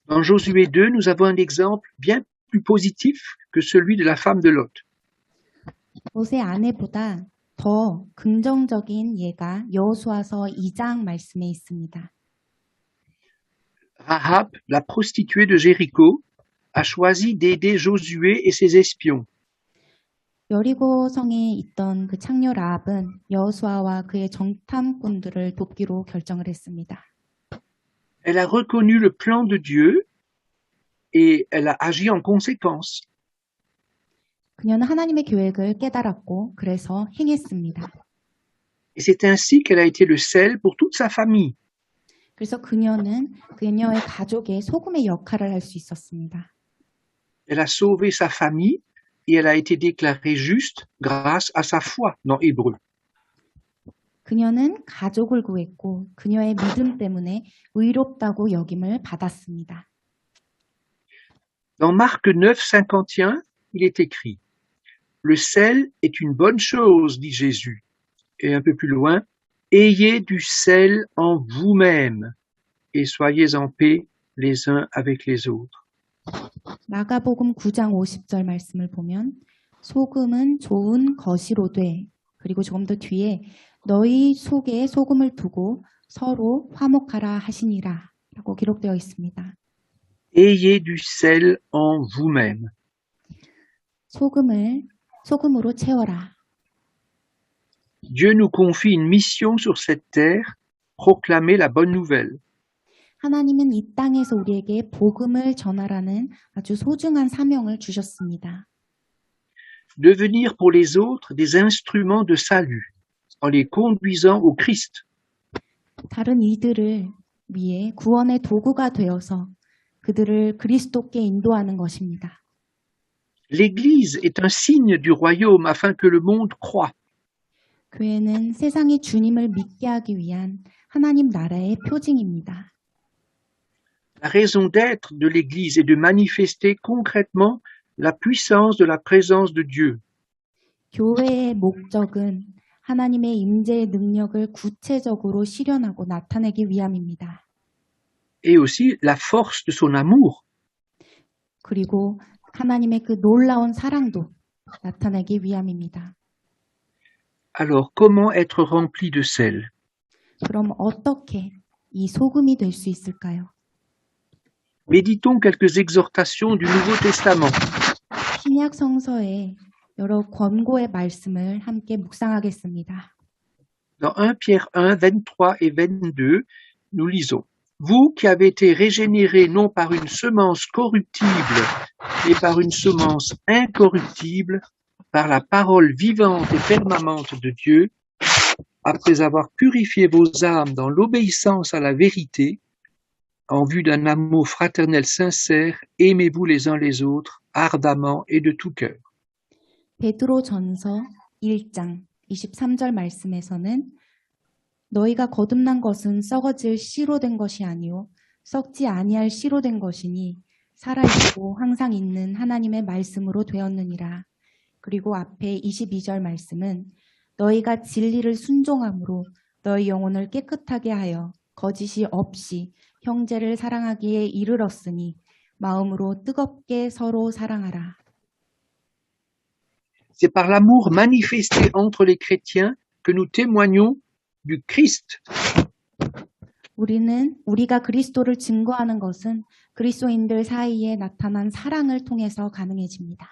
Speaker 5: Dans Josué 2, nous avons un exemple bien plus positif que celui de la femme de Lot.
Speaker 6: 롯의 아내보다 더 긍정적인 예가 여호수아서 2장 말씀에 있습니다.
Speaker 5: Rahab, la prostituée de Jéricho, a choisi d'aider Josué et ses espions.
Speaker 6: 여리고 성에 있던 그 창녀 라합은 여호수아와 그의 정탐꾼들을 돕기로 결정을 했습니다.
Speaker 5: Elle a reconnu le plan de Dieu et elle a agi en conséquence.
Speaker 6: 그녀는 하나님의 계획을 깨달았고 그래서 행했습니다.
Speaker 5: Et c'est ainsi qu'elle a été le sel pour toute sa famille.
Speaker 6: 그래서 그녀는 그녀의 가족의 소금의 역할을 할 수 있었습니다.
Speaker 5: Elle a sauvé sa famille et elle a été déclarée juste grâce à sa foi dans Hébreu.
Speaker 6: 그녀는 가족을 구했고 그녀의 믿음 때문에 의롭다고 여김을 받았습니다.
Speaker 5: Dans Marc 9, 51, il est écrit « Le sel est une bonne chose, dit Jésus. » Et un peu plus loin, « Ayez du sel en vous-même et soyez en paix les uns avec les autres. »
Speaker 6: 마가복음 9장 50절 말씀을 보면 소금은 좋은 거시로 돼. 그리고 조금 더 뒤에 너희 속에 소금을 두고 서로 화목하라 하시니라 라고 기록되어 있습니다.
Speaker 5: Ayez du sel en vous-même.
Speaker 6: 소금으로 채워라.
Speaker 5: Dieu nous confie une mission sur cette terre, proclamer la bonne nouvelle.
Speaker 6: 하나님은 이 땅에서 우리에게 복음을 전하라는 아주 소중한 사명을 주셨습니다.
Speaker 5: Devenir pour les autres des instruments de salut, en les conduisant au Christ.
Speaker 6: 다른 이들을 위해 구원의 도구가 되어서 그들을 그리스도께 인도하는 것입니다.
Speaker 5: L'Église est un signe du royaume afin que le monde croie.
Speaker 6: 교회는 세상이 주님을 믿게 하기 위한 하나님 나라의 표징입니다.
Speaker 5: La raison d'être de l'Église est de manifester concrètement la puissance de la présence de Dieu.
Speaker 6: 교회의 목적은 하나님의 임재의 능력을 구체적으로 실현하고 나타내기 위함입니다.
Speaker 5: Et aussi la force de son amour.
Speaker 6: 그리고 하나님의 그 놀라운 사랑도 나타내기 위함입니다.
Speaker 5: Alors, comment être rempli de sel?
Speaker 6: 그럼 어떻게 이 소금이 될 수 있을까요?
Speaker 5: Méditons quelques exhortations du Nouveau Testament.
Speaker 6: 신약 성서의 여러 권고의 말씀을 함께 묵상하겠습니다.
Speaker 5: Dans 1 Pierre 1, 23 et 22, nous lisons « Vous qui avez été régénérés non par une semence corruptible, mais par une semence incorruptible, par la parole vivante et permanente de Dieu, après avoir purifié vos âmes dans l'obéissance à la vérité, en vue d'un amour fraternel sincère, aimez-vous les uns les autres ardemment et de tout cœur. »
Speaker 6: 베드로전서 1장 23절 말씀에서는 너희가 거듭난 것은 썩어질 씨로 된 것이 아니요 썩지 아니할 씨로 된 것이니 살아있고 항상 있는 하나님의 말씀으로 되었느니라. 그리고 앞에 22절 말씀은 너희가 진리를 순종함으로 너희 영혼을 깨끗하게 하여 거짓이 없이 형제를 사랑하기에 이르렀으니 마음으로 뜨겁게 서로 사랑하라.
Speaker 5: C'est par l'amour manifesté entre les chrétiens que nous témoignons du Christ.
Speaker 6: 우리가 그리스도를 증거하는 것은 그리스도인들 사이에 나타난 사랑을 통해서 가능해집니다.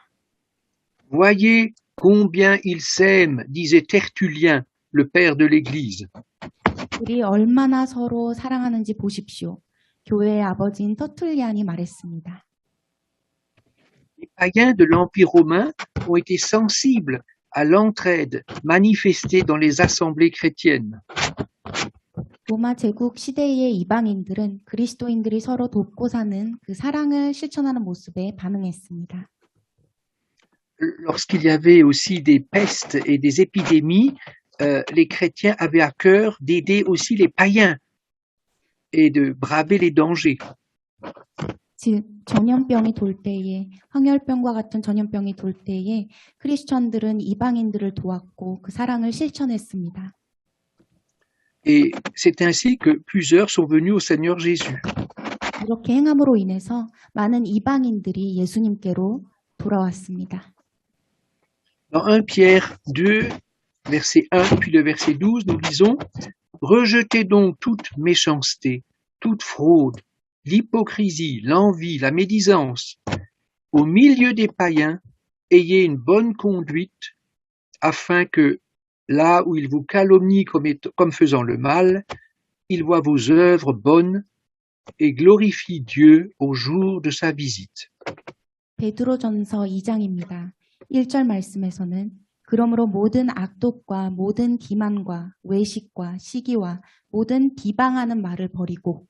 Speaker 5: Voyez combien ils s'aiment, disait Tertullien, le père de l'Église.
Speaker 6: 우리 얼마나 서로 사랑하는지 보십시오. 교회의 아버지인 터툴리안이 말했습니다.
Speaker 5: Les païens de l'Empire romain ont été sensibles à l'entraide manifestée dans les assemblées chrétiennes.
Speaker 6: 로마 제국 시대의 이방인들은 그리스도인들이 서로 돕고 사는 그 사랑을 실천하는 모습에 반응했습니다.
Speaker 5: Lorsqu'il y avait aussi des pestes et des épidémies, les chrétiens avaient à cœur d'aider aussi les païens et de braver les dangers.
Speaker 6: 전염병이 돌 때에 황열병과 같은 전염병이 돌 때에 크리스천들은 이방인들을 도왔고 그 사랑을 실천했습니다.
Speaker 5: Et c'est ainsi que plusieurs sont venus au Seigneur Jésus.
Speaker 6: 이렇게 행함으로 인해서 많은 이방인들이 예수님께로 돌아왔습니다.
Speaker 5: Dans 1 Pierre 2, verset 1, puis le verset 12, nous lisons « Rejetez donc toute méchanceté, toute fraude, l'hypocrisie, l'envie, la médisance. Au milieu des païens, ayez une bonne conduite, afin que, là où ils vous calomnient comme faisant le mal, ils voient vos œuvres bonnes et glorifient Dieu au jour de sa visite. »
Speaker 6: 베드로전서 2장입니다. 1절 말씀에서는 그러므로 모든 악독과 모든 기만과 외식과 시기와 모든 비방하는 말을 버리고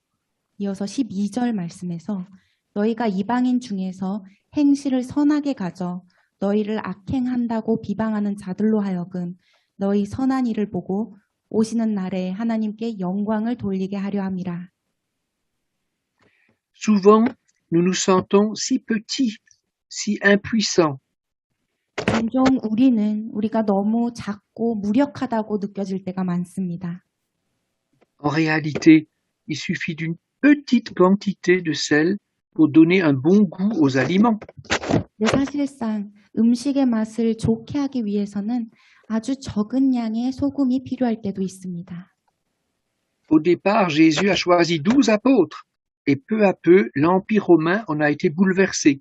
Speaker 6: 이어서 12절 말씀에서 너희가 이방인 중에서 행실을 선하게 가져 너희를 악행한다고 비방하는 자들로 하여금 너희 선한 일을 보고 오시는 날에 하나님께 영광을 돌리게 하려 함이라.
Speaker 5: Souvent, nous nous sentons si petits, si impuissants.
Speaker 6: 종종 우리가 너무 작고 무력하다고 느껴질 때가 많습니다.
Speaker 5: En réalité, il suffit d'une petite quantité de sel pour donner un bon goût aux aliments.
Speaker 6: 근데 사실상 음식의 맛을 좋게 하기 위해서는 아주 적은 양의 소금이 필요할 때도 있습니다.
Speaker 5: Au départ, Jésus a choisi 12 apôtres et peu à peu, l'Empire romain en a été bouleversé.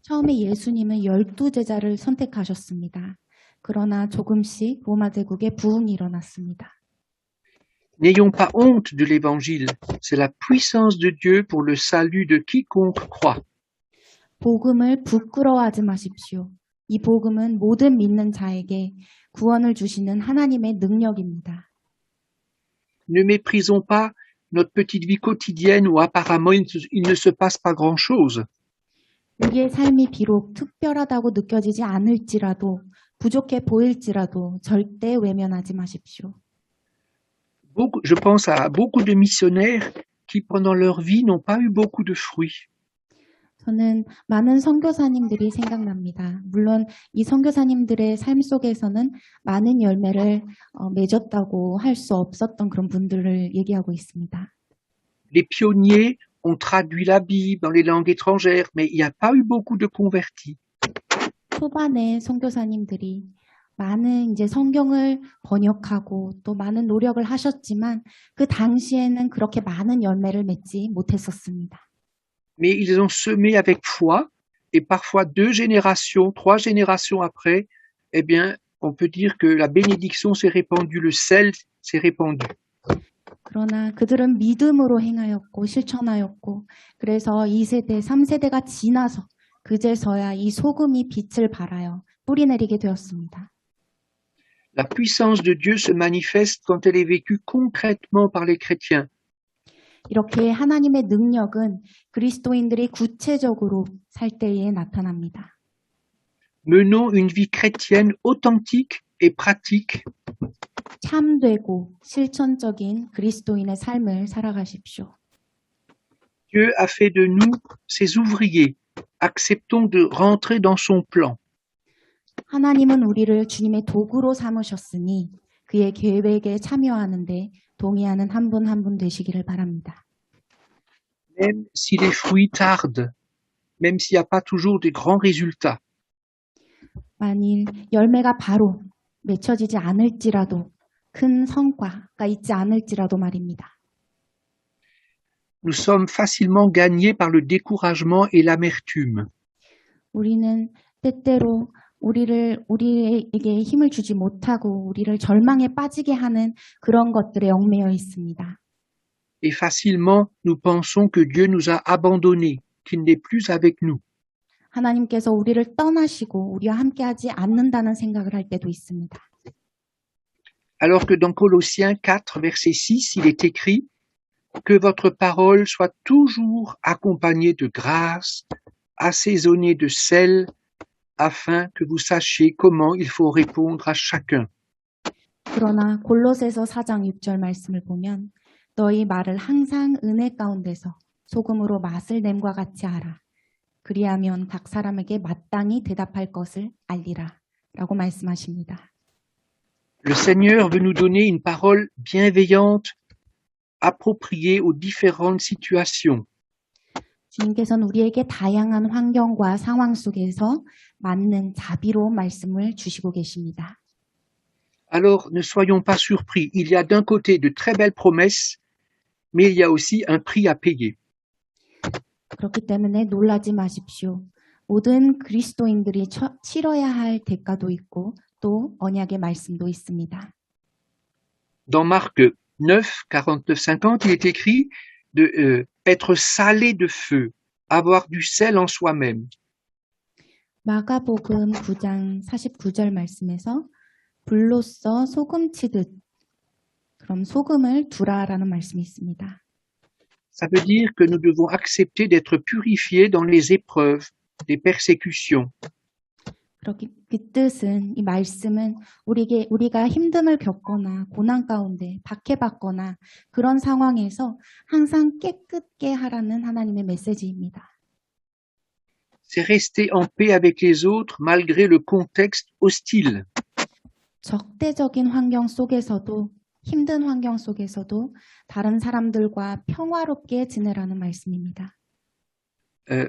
Speaker 6: 처음에 예수님은 12제자를 선택하셨습니다. 그러나 조금씩 로마 제국에 부흥이 일어났습니다.
Speaker 5: N'ayons pas honte de l'Évangile, c'est la puissance de Dieu pour le salut de quiconque croit.
Speaker 6: 복음을 부끄러워하지 마십시오. 이 복음은 모든 믿는 자에게 구원을 주시는 하나님의 능력입니다.
Speaker 5: Ne méprisons pas notre petite vie quotidienne où apparemment il ne se passe pas grand-chose.
Speaker 6: 우리의 삶이 비록 특별하다고 느껴지지 않을지라도 부족해 보일지라도 절대 외면하지 마십시오.
Speaker 5: Je pense à beaucoup de missionnaires qui, pendant leur vie, n'ont pas eu beaucoup de fruits.
Speaker 6: 저는 많은 선교사님들이 생각납니다. 물론 이 선교사님들의 삶 속에서는 많은 열매를 맺었다고 할 수 없었던 그런 분들을 얘기하고 있습니다.
Speaker 5: Les pionniers ont traduit la Bible dans les langues étrangères, mais il n'y a pas eu beaucoup de convertis.
Speaker 6: 초반에 선교사님들이 많은 이제 성경을 번역하고 또 많은 노력을 하셨지만 그 당시에는 그렇게 많은 열매를 맺지 못했었습니다.
Speaker 5: Mais ils ont semé avec foi, et parfois 2 générations, 3 générations après, eh bien, on peut dire que la bénédiction s'est répandue, le sel s'est répandu.
Speaker 6: 그러나 그들은 믿음으로 행하였고 실천하였고 그래서 2세대, 3세대가 지나서 그제서야 이 소금이 빛을 발하여 뿌리내리게 되었습니다.
Speaker 5: La puissance de Dieu se manifeste quand elle est vécue concrètement par les chrétiens.
Speaker 6: 이렇게 하나님의 능력은 그리스도인들이 구체적으로 살 때에 나타납니다.
Speaker 5: Menons une vie chrétienne authentique et pratique.
Speaker 6: 참되고 실천적인 그리스도인의 삶을 살아가십시오.
Speaker 5: Dieu a fait de nous ses ouvriers. Acceptons de rentrer dans son plan.
Speaker 6: 하나님은 우리를 주님의 도구로 삼으셨으니 그의 계획에 참여하는데 동의하는 한 분 한 분 되시기를 바랍니다.
Speaker 5: Même si les fruits tardent, même s'il n'y a pas toujours de grands résultats.
Speaker 6: 만일 열매가 바로 맺혀지지 않을지라도 큰 성과가 있지 않을지라도 말입니다.
Speaker 5: Nous sommes facilement gagnés par le découragement et l'amertume.
Speaker 6: 우리는 때때로 우리에게 힘을 주지 못하고 우리를 절망에 빠지게 하는 그런 것들에 얽매여 있습니다.
Speaker 5: Et facilement, nous pensons que Dieu nous a abandonnés, qu'il n'est plus avec nous.
Speaker 6: 하나님께서 우리를 떠나시고 우리와 함께하지 않는다는 생각을 할 때도 있습니다.
Speaker 5: Alors que dans Colossiens 4, verset 6, il est écrit « Que votre parole soit toujours accompagnée de grâce, assaisonnée de sel, afin que vous sachiez comment il faut répondre à chacun. »
Speaker 6: 그러나 골로새서 4장 6절 말씀을 보면 너희 말을 항상 은혜 가운데서 소금으로 맛을 냄과 같이 하라. 그리하면 각 사람에게 마땅히 대답할 것을 알리라. 라고 말씀하십니다.
Speaker 5: Le Seigneur veut nous donner une parole bienveillante, appropriée aux différentes situations.
Speaker 6: 주님께서는 우리에게 다양한 환경과 상황 속에서 맞는 자비로운 말씀을 주시고 계십니다.
Speaker 5: Alors, ne soyons pas surpris. Il y a d'un côté de très belles promesses, mais il y a aussi un prix à payer.
Speaker 6: 그렇기 때문에 놀라지 마십시오. 모든 그리스도인들이 치러야 할 대가도 있고 또 언약의 말씀도 있습니다.
Speaker 5: Dans Marc 9, 49, 50, il est écrit de être salé de feu, avoir du sel en soi-même.
Speaker 6: 마가복음 9장 49절 말씀에서 불로써 소금 치듯 그럼 소금을 두라라는 말씀이 있습니다.
Speaker 5: Ça veut dire que nous devons accepter d'être purifiés dans les épreuves, les persécutions.
Speaker 6: 그 뜻은, 이 말씀은 우리가 힘듦을 겪거나 고난 가운데 박해받거나 그런 상황에서 항상 깨끗게 하라는 하나님의 메시지입니다.
Speaker 5: C'est rester en paix avec les autres malgré le contexte hostile.
Speaker 6: 적대적인 환경 속에서도, 힘든 환경 속에서도 다른 사람들과 평화롭게 지내라는 말씀입니다.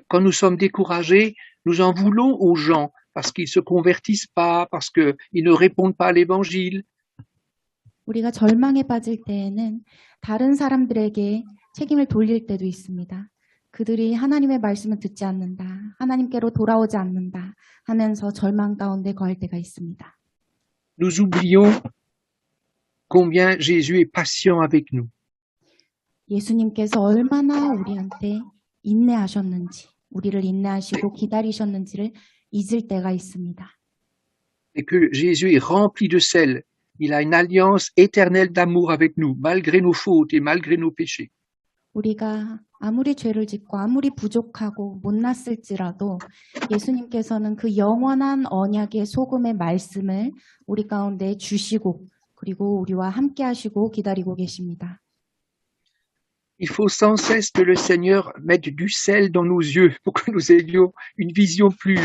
Speaker 5: Quand nous sommes découragés, nous en voulons aux gens parce qu'ils se convertissent pas, parce qu'ils ne répondent pas à l'évangile.
Speaker 6: 우리가 절망에 빠질 때에는 다른 사람들에게 책임을 돌릴 때도 있습니다. 그들이 하나님의 말씀을 듣지 않는다, 하나님께로 돌아오지 않는다 하면서 절망 가운데 거할 때가 있습니다.
Speaker 5: Nous oublions combien Jésus est patient avec nous.
Speaker 6: 예수님께서 얼마나 우리한테 인내하셨는지, 우리를 인내하시고 기다리셨는지를 잊을 때가 있습니다.
Speaker 5: Et que Jésus est rempli de sel. Il a une alliance éternelle d'amour avec nous, malgré nos fautes et malgré nos péchés.
Speaker 6: 우리가 아무리 죄를 짓고 아무리 부족하고 못났을지라도 예수님께서는 그 영원한 언약의 소금의 말씀을 우리 가운데 주시고 그리고 우리와 함께 하시고 기다리고 계십니다.
Speaker 5: Il faut sans cesse que le Seigneur mette du sel dans nos yeux pour que nous ayons une vision plus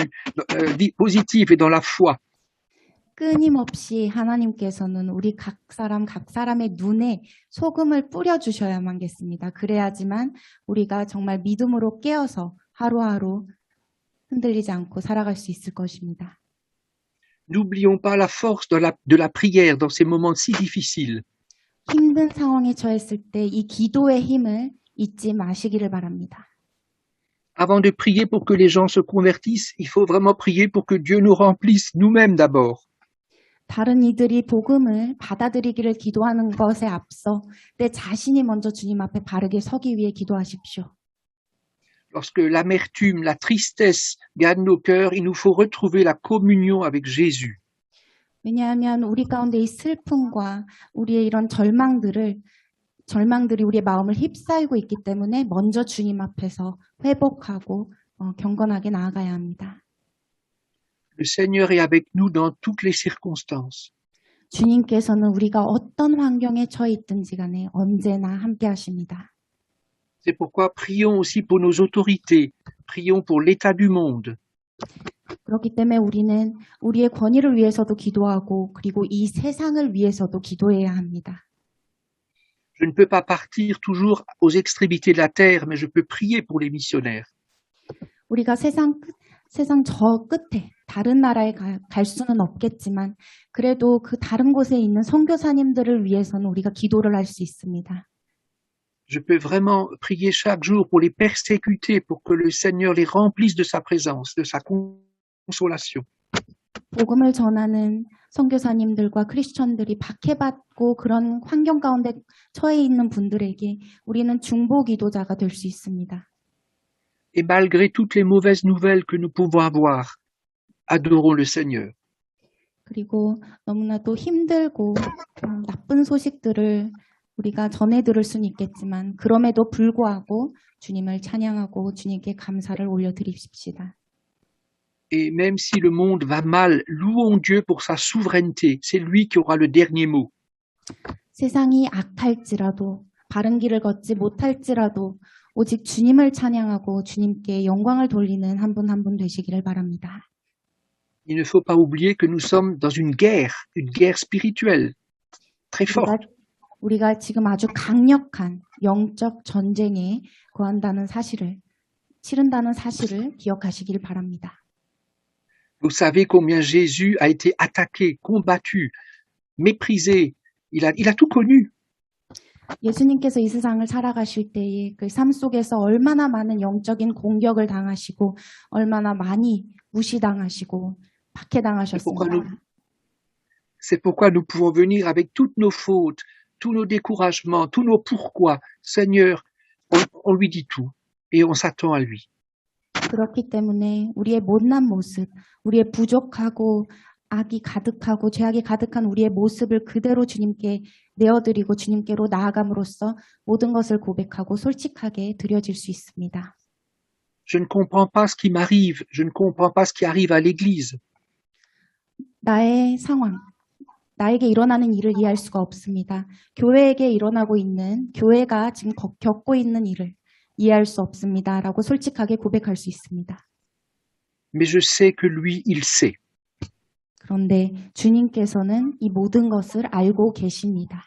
Speaker 5: positive et dans la foi.
Speaker 6: 끊임없이 하나님께서는 우리 각 사람의 눈에 소금을 뿌려주셔야만겠습니다. 그래야지만 우리가 정말 믿음으로 깨어서 하루하루 흔들리지 않고 살아갈 수 있을 것입니다.
Speaker 5: N'oublions pas la force de la prière dans ces moments si difficiles.
Speaker 6: 힘든 상황에 처했을 때 이 기도의 힘을 잊지 마시기를 바랍니다.
Speaker 5: Avant de prier pour que les gens se convertissent, il faut vraiment prier pour que Dieu nous remplisse nous-mêmes d'abord.
Speaker 6: 다른 이들이 복음을 받아들이기를 기도하는 것에 앞서 내 자신이 먼저 주님 앞에 바르게 서기 위해 기도하십시오.
Speaker 5: Lorsque l'amertume, la tristesse gagnent nos cœurs, il nous faut retrouver la communion avec Jésus.
Speaker 6: 왜냐하면 우리 가운데 이 슬픔과 우리의 이런 절망들이 우리의 마음을 휩싸이고 있기 때문에 먼저 주님 앞에서 회복하고 경건하게 나아가야 합니다.
Speaker 5: Le Seigneur est avec nous dans toutes les circonstances.
Speaker 6: 주님께서는 우리가 어떤 환경에 처해 있든지 간에 언제나 함께 하십니다.
Speaker 5: C'est pourquoi prions aussi pour nos autorités, prions pour l'état du monde.
Speaker 6: 그렇기 때문에 우리는 우리의 권위를 위해서도 기도하고 그리고 이 세상을 위해서도 기도해야 합니다.
Speaker 5: Je ne peux pas partir toujours aux extrémités de la terre, mais je peux prier pour les missionnaires.
Speaker 6: 우리가 세상 저 끝에 다른 나라에 갈 수는 없겠지만 그래도 그 다른 곳에 있는 선교사님들을 위해서는 우리가 기도를 할 수 있습니다.
Speaker 5: Je peux vraiment prier chaque jour pour les persécutés, pour que le Seigneur les remplisse de sa présence, de sa consolation.
Speaker 6: 복음을 전하는 선교사님들과 크리스천들이 박해받고 그런 환경 가운데 처해 있는 분들에게 우리는 중보 기도자가 될 수 있습니다.
Speaker 5: Et malgré toutes les mauvaises nouvelles que nous pouvons avoir, adorons le Seigneur.
Speaker 6: 그리고 너무나도 힘들고 나쁜 소식들을 우리가 전해 들을 수는 있겠지만 그럼에도 불구하고 주님을 찬양하고 주님께 감사를 올려드립시다.
Speaker 5: Et même si le monde va mal, louons Dieu pour sa souveraineté. C'est lui qui aura le dernier mot.
Speaker 6: 세상이 악할지라도 바른 길을 걷지 못할지라도 오직 주님을 찬양하고 주님께 영광을 돌리는 한 분 한 분 되시기를 바랍니다.
Speaker 5: Il ne faut pas oublier que nous sommes dans une guerre spirituelle, très forte.
Speaker 6: 우리가 지금 아주 강력한 영적 전쟁에 치른다는 사실을 기억하시길 바랍니다.
Speaker 5: Vous savez combien Jésus a été attaqué, combattu, méprisé. Il a tout connu.
Speaker 6: 예수님께서 이 세상을 살아가실 때에 그 삶 속에서 얼마나 많은 영적인 공격을 당하시고 얼마나 많이 무시당하시고 박해당하셨습니다.
Speaker 5: C'est pourquoi nous pouvons venir avec toutes nos fautes, tous nos découragements, tous nos pourquoi. Seigneur, on lui dit tout et on s'attend à lui.
Speaker 6: 그렇기 때문에 우리의 못난 모습, 우리의 부족하고 악이 가득하고 죄악이 가득한 우리의 모습을 그대로 주님께 내어드리고 주님께로 나아감으로써 모든 것을 고백하고 솔직하게 드려질 수 있습니다.
Speaker 5: Je ne comprends pas ce qui m'arrive. Je ne comprends pas ce qui arrive à l'église.
Speaker 6: 나의 상황, 나에게 일어나는 일을 이해할 수가 없습니다. 교회에게 일어나고 있는, 교회가 지금 겪고 있는 일을 이해할 수 없습니다. 라고 솔직하게 고백할 수 있습니다.
Speaker 5: Mais je sais que lui, il sait.
Speaker 6: 그런데 주님께서는 이 모든 것을 알고 계십니다.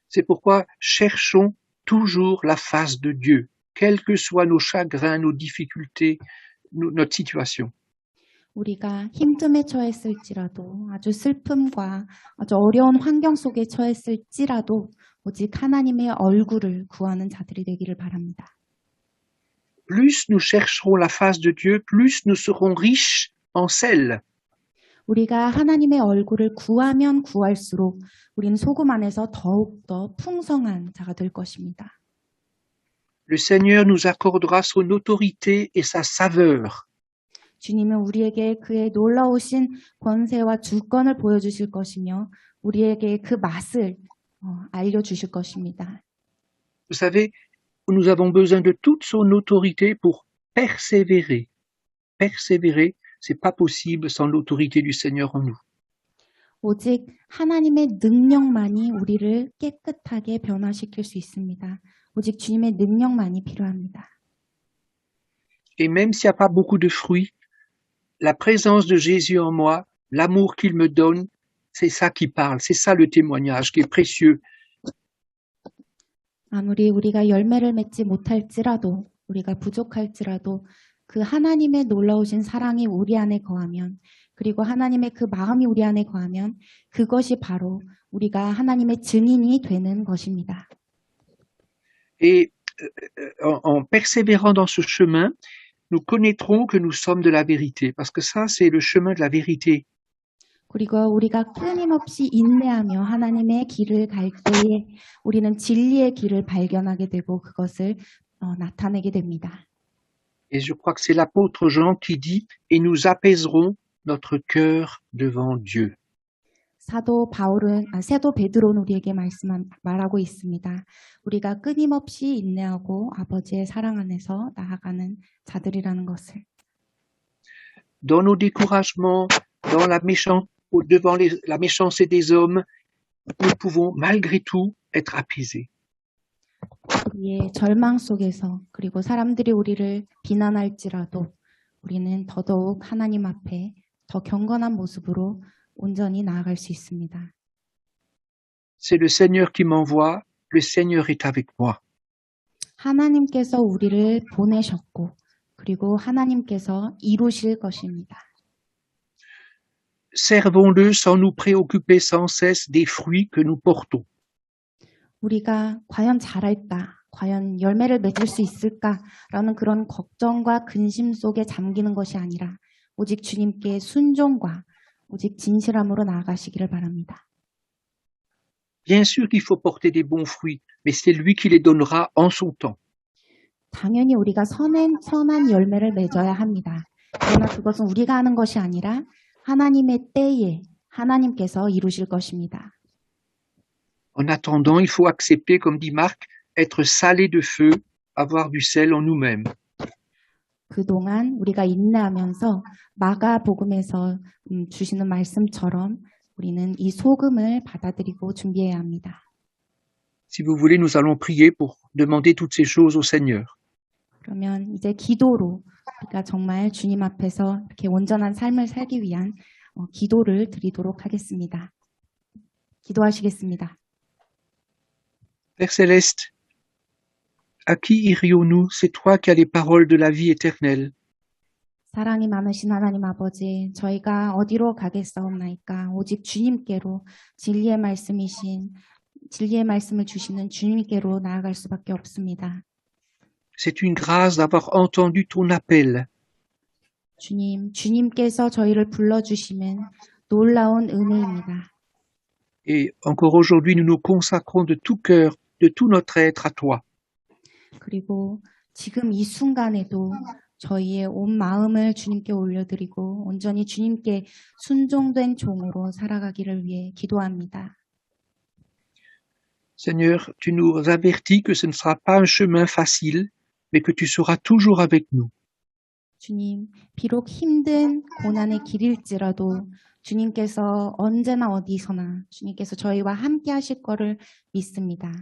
Speaker 5: C'est pourquoi cherchons toujours la face de Dieu, quels que soient nos chagrins, nos difficultés, notre situation.
Speaker 6: 우리가 힘듦에 처했을지라도 아주 슬픔과 아주 어려운 환경 속에 처했을지라도 오직 하나님의 얼굴을 구하는 자들이 되기를 바랍니다.
Speaker 5: Plus nous chercherons la face de Dieu, plus nous serons riches en sel.
Speaker 6: 우리가 하나님의 얼굴을 구하면 구할수록 우리는 소금 안에서 더욱더 풍성한 자가 될 것입니다.
Speaker 5: Le Seigneur nous accordera son autorité et sa saveur.
Speaker 6: 주님은 우리에게 그의 놀라우신 권세와 주권을 보여주실 것이며 우리에게 그 맛을 알려주실 것입니다.
Speaker 5: Vous savez, nous avons besoin de toute son autorité pour persévérer. Persévérer, c'est pas possible sans l'autorité du Seigneur en nous.
Speaker 6: 오직 하나님의 능력만이 우리를 깨끗하게 변화시킬 수 있습니다. 오직 주님의 능력만이 필요합니다.
Speaker 5: Et même s'il n'y a pas beaucoup de fruits, la présence de Jésus en moi, l'amour qu'il me donne, c'est ça qui parle, c'est ça le témoignage qui est précieux.
Speaker 6: 아무리 우리가 열매를 맺지 못할지라도 우리가 부족할지라도 그 하나님의 놀라우신 사랑이 우리 안에 거하면 그리고 하나님의 그 마음이 우리 안에 거하면 그것이 바로 우리가 하나님의 증인이 되는 것입니다.
Speaker 5: Et en persévérant dans ce chemin, nous connaîtrons que nous sommes de la vérité, parce que ça, c'est le chemin de la vérité.
Speaker 6: 그리고 우리가 끊임없이 인내하며 하나님의 길을 갈 때에 우리는 진리의 길을 발견하게 되고 그것을 나타내게 됩니다.
Speaker 5: Et je crois que c'est l'apôtre Jean qui dit « Et nous apaiserons notre cœur devant Dieu ».
Speaker 6: 사도 베드로는 우리에게 말하고 있습니다. 우리가 끊임없이 인내하고 아버지의 사랑 안에서 나아가는 자들이라는 것을.
Speaker 5: Dans nos découragements, dans devant la méchanceté des hommes, nous pouvons malgré tout être apaisés.
Speaker 6: 우리의 절망 속에서 그리고 사람들이 우리를 비난할지라도 우리는 더더욱 하나님 앞에 더 경건한 모습으로 온전히 나아갈 수 있습니다.
Speaker 5: C'est le Seigneur qui m'envoie, le Seigneur est avec moi.
Speaker 6: 하나님께서 우리를 보내셨고 그리고 하나님께서 이루실 것입니다.
Speaker 5: Servons-le sans nous préoccuper sans cesse des fruits que nous portons.
Speaker 6: 우리가 과연 잘할까, 과연 열매를 맺을 수 있을까라는 그런 걱정과 근심 속에 잠기는 것이 아니라 오직 주님께 순종과 오직 진실함으로 나아가시기를 바랍니다.
Speaker 5: Bien sûr qu'il faut porter des bons fruits, mais c'est lui qui les donnera en son temps.
Speaker 6: 당연히 우리가 선한 열매를 맺어야 합니다. 그러나 그것은 우리가 하는 것이 아니라 하나님의 때에 하나님께서 이루실 것입니다.
Speaker 5: En attendant, il faut accepter, comme dit Marc, être salé de feu, avoir du sel en nous-mêmes.
Speaker 6: 그동안 우리가 인내하면서 마가복음에서 주시는 말씀처럼 우리는 이 소금을 받아들이고 준비해야 합니다.
Speaker 5: Si vous voulez, nous allons prier pour demander toutes ces choses au Seigneur.
Speaker 6: 그러면 이제 기도로 우리가 정말 주님 앞에서 이렇게 온전한 삶을 살기 위한 기도를 드리도록 하겠습니다. 기도하시겠습니다.
Speaker 5: Père Céleste, à qui irions-nous? C'est toi qui as les paroles de la vie éternelle.
Speaker 6: 사랑이 많으신 하나님 아버지, 저희가 어디로 가겠사옵나이까? 오직 주님께로 진리의 말씀을 주시는 주님께로 나아갈 수밖에 없습니다.
Speaker 5: C'est une grâce d'avoir entendu ton appel.
Speaker 6: 주님께서 저희를 불러주시면 놀라운 은혜입니다.
Speaker 5: Et encore aujourd'hui, nous nous consacrons de tout cœur, de tout notre être à toi.
Speaker 6: 그리고 지금 이 순간에도 저희의 온 마음을 주님께 올려드리고 온전히 주님께 순종된 종으로 살아가기를 위해 기도합니다.
Speaker 5: Seigneur, tu nous avertis que ce ne sera pas un chemin facile, mais que tu seras toujours avec nous.
Speaker 6: 주님, 비록 힘든 고난의 길일지라도 주님께서 언제나 어디서나 주님께서 저희와 함께 하실 거를 믿습니다.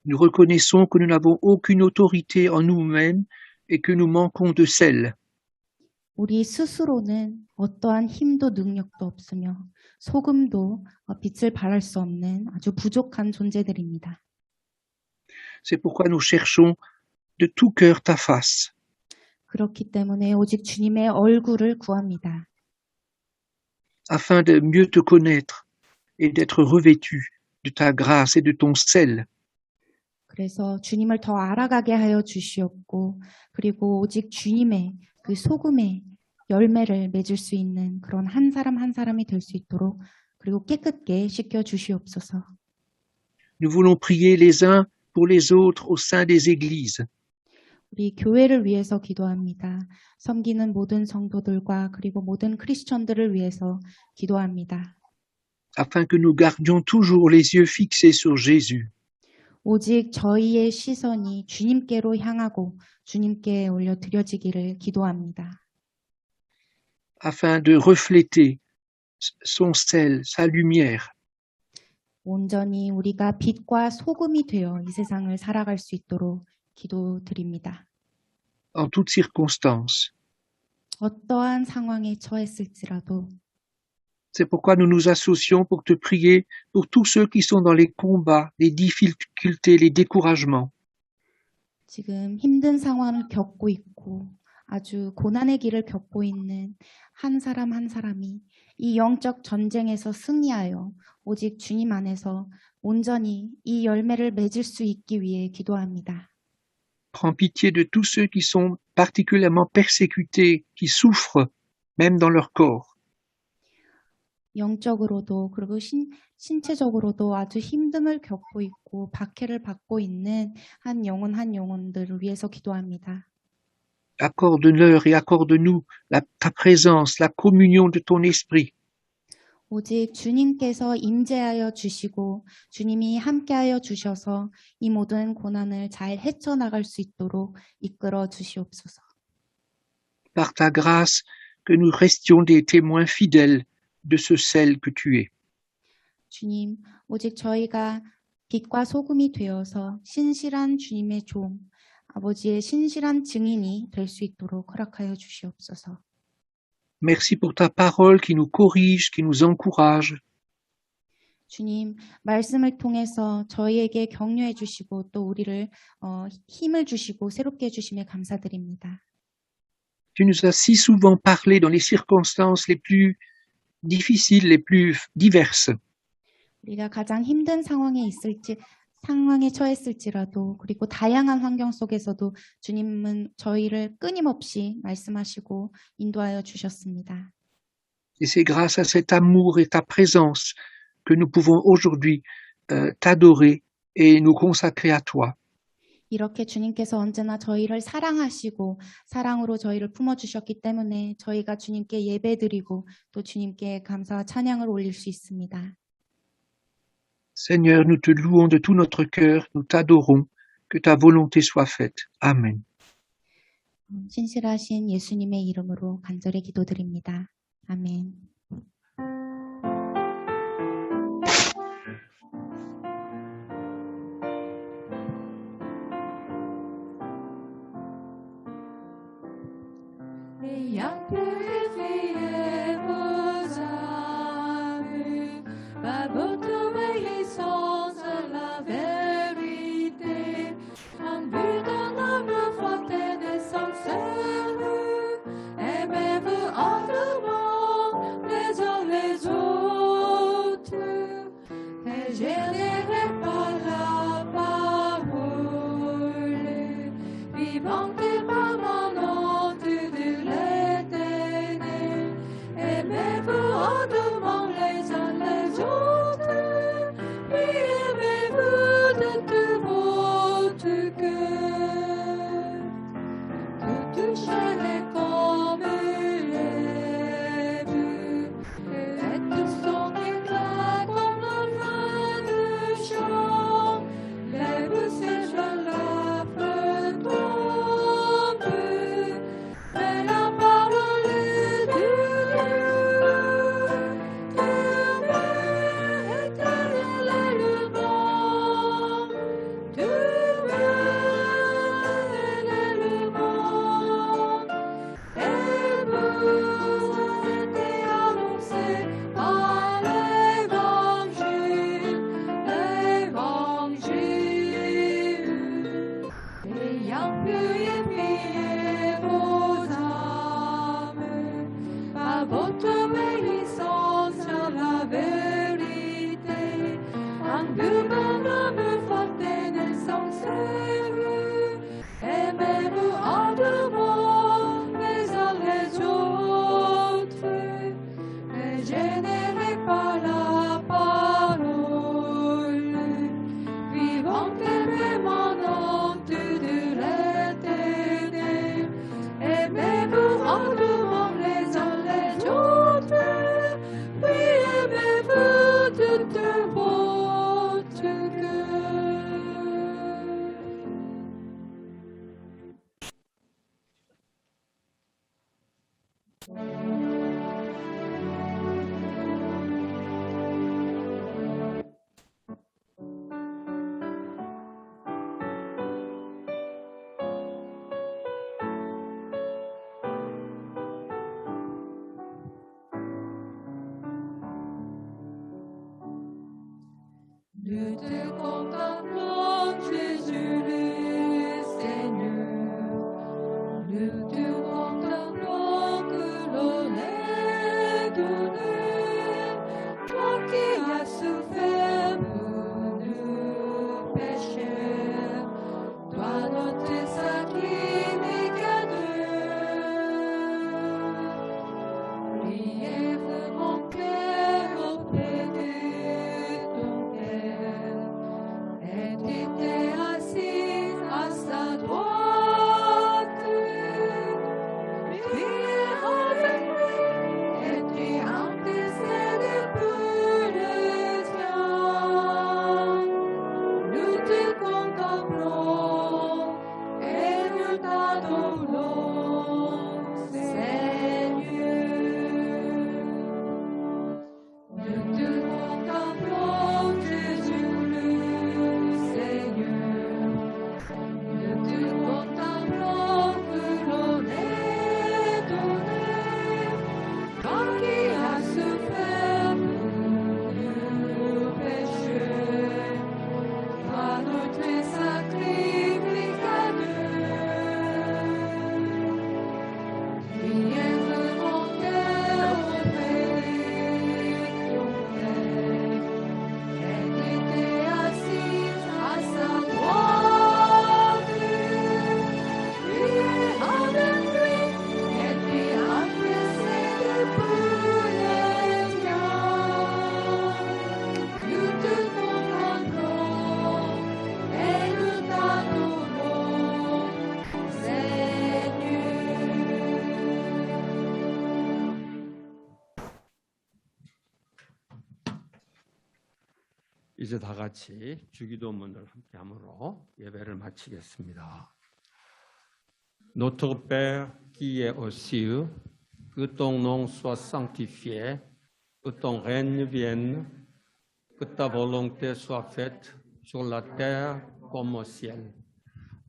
Speaker 5: Nous reconnaissons que nous n'avons aucune autorité en nous-mêmes et que nous manquons de celle.
Speaker 6: 우리 스스로는 어떠한 힘도 능력도 없으며 소금도 빛을 발할 수 없는 아주 부족한 존재들입니다.
Speaker 5: C'est pourquoi nous cherchons de tout cœur ta face.
Speaker 6: 그렇기 때문에 오직 주님의 얼굴을 구합니다.
Speaker 5: Afin de mieux te connaître et d'être revêtu de ta grâce et de ton sel.
Speaker 6: 그래서 주님을 더 알아가게 하여 주시옵고 그리고 오직 주님의 그 소금의 열매를 맺을 수 있는 그런 한 사람 한 사람이 될 수 있도록 그리고 깨끗게 씻겨 주시옵소서.
Speaker 5: Nous voulons prier les uns pour les autres au sein des églises.
Speaker 6: 우리 교회를 위해서 기도합니다. 섬기는 모든 성도들과 그리고 모든 크리스천들을 위해서 기도합니다.
Speaker 5: Afin que nous gardions toujours les yeux fixés sur Jésus.
Speaker 6: 오직 저희의 시선이 주님께로 향하고 주님께 올려드려지기를 기도합니다.
Speaker 5: Afin de refléter son sel, sa lumière.
Speaker 6: 온전히 우리가 빛과 소금이 되어 이 세상을 살아갈 수 있도록 기도드립니다.
Speaker 5: En toutes circonstances.
Speaker 6: 어떠한 상황에 처했을지라도
Speaker 5: C'est pourquoi nous nous associons pour te prier pour tous ceux qui sont dans les combats, les difficultés, les découragements.
Speaker 6: 지금 힘든 상황을 겪고 있고 아주 고난의 길을 겪고 있는 한 사람 한 사람이 이 영적 전쟁에서 승리하여 오직 주님 안에서 온전히 이 열매를 맺을 수 있기 위해 기도합니다.
Speaker 5: Prends pitié de tous ceux qui sont particulièrement persécutés, qui souffrent, même dans leur corps.
Speaker 6: 영적으로도 그리고 신체적으로도 아주 힘듦을 겪고 있고 박해를 받고 있는 한 영혼들을 위해서 기도합니다.
Speaker 5: Accorde-leur et accorde-nous ta présence, la communion de ton esprit.
Speaker 6: 오직 주님께서 임재하여 주시고 주님이 함께하여 주셔서 이 모든 고난을 잘 헤쳐나갈 수 있도록 이끌어 주시옵소서.
Speaker 5: Par ta grâce, que nous restions des témoins fidèles de ce sel que tu es.
Speaker 6: 주님, 오직 저희가 빛과 소금이 되어서 신실한 주님의 종, 아버지의 신실한 증인이 될 수 있도록 허락하여 주시옵소서.
Speaker 5: Merci pour ta parole qui nous corrige, qui nous encourage.
Speaker 6: 주님, 말씀을 통해서 저희에게 격려해 주시고 또 우리를 힘을 주시고 새롭게 해주심에 감사드립니다.
Speaker 5: Tu nous as si souvent parlé dans les circonstances les plus difficiles, les plus diverses.
Speaker 6: 우리가 가장 힘든 상황에 처했을지라도 그리고 다양한 환경 속에서도 주님은 저희를 끊임없이 말씀하시고 인도하여 주셨습니다.
Speaker 5: Et c'est grâce à cet amour et ta présence que nous pouvons aujourd'hui t'adorer et nous consacrer à toi.
Speaker 6: 이렇게 주님께서 언제나 저희를 사랑하시고 사랑으로 저희를 품어주셨기 때문에 저희가 주님께 예배드리고 또 주님께 감사와 찬양을 올릴 수 있습니다.
Speaker 5: Seigneur, nous te louons de tout notre cœur, nous t'adorons, que ta volonté soit faite. Amen.
Speaker 6: 신실하신 예수님의 이름으로 간절히 기도드립니다. 아멘.
Speaker 2: Ayant purifié vos âmes par votre obéissance à la vérité, en but d'un noble foi et sincère, aimez-vous ardemment les uns les autres, et générés par la parole, vivante et permanente de l'Éternel. Aimez-vous ardemment les uns les autres, puis aimez-vous de tout votre cœur. Toute chair est comme l'herbe, et tout son éclat comme le vin de champ. L'herbe sèche, la fleur tombe, mais Nous te contemplons, Jésus le Seigneur. Nous te contemplons que l'on est donné. Toi qui as souffert pour nos péchés, toi notre sacrificateur. Priez mon cœur auprès de ton Père, et t'étais assis à sa droite. Priez avec lui, et tu intercèdes pour le tien. Nous te contemplons et nous t'adorons, Seigneur. Nous te contemplons, Jésus le Seigneur. Nous te contemplons que l'on est donné. Toi qui as souffert pour nos péchés, toi notre sacrificateur. Priez mon cœur auprès de ton Père, et t'étais assis à sa droite. Priez avec lui, et puis intercède pour les tiens. Nous te contemplons et nous t'adorons, Seigneur.
Speaker 3: 이제 다 같이 주기도문을 함께함으로 예배를 마치겠습니다. Notre Père qui est aux cieux, que ton nom soit sanctifié, que ton règne vienne, que ta volonté soit faite sur la terre comme au ciel.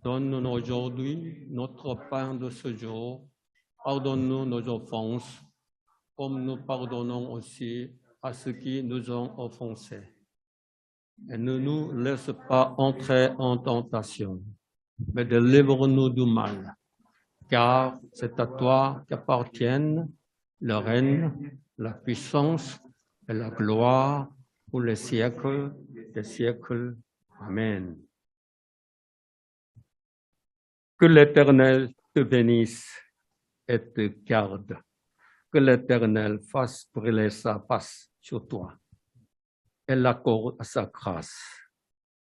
Speaker 3: Donne-nous aujourd'hui notre pain de ce jour. Pardonne-nous nos offenses, comme nous pardonnons aussi à ceux qui nous ont offensés. Et ne nous laisse pas entrer en tentation, mais délivre-nous du mal. Car c'est à toi qu'appartiennent le règne, la puissance et la gloire pour les siècles des siècles. Amen. Que l'Éternel te bénisse et te garde. Que l'Éternel fasse briller sa face sur toi et l'accorde sa grâce.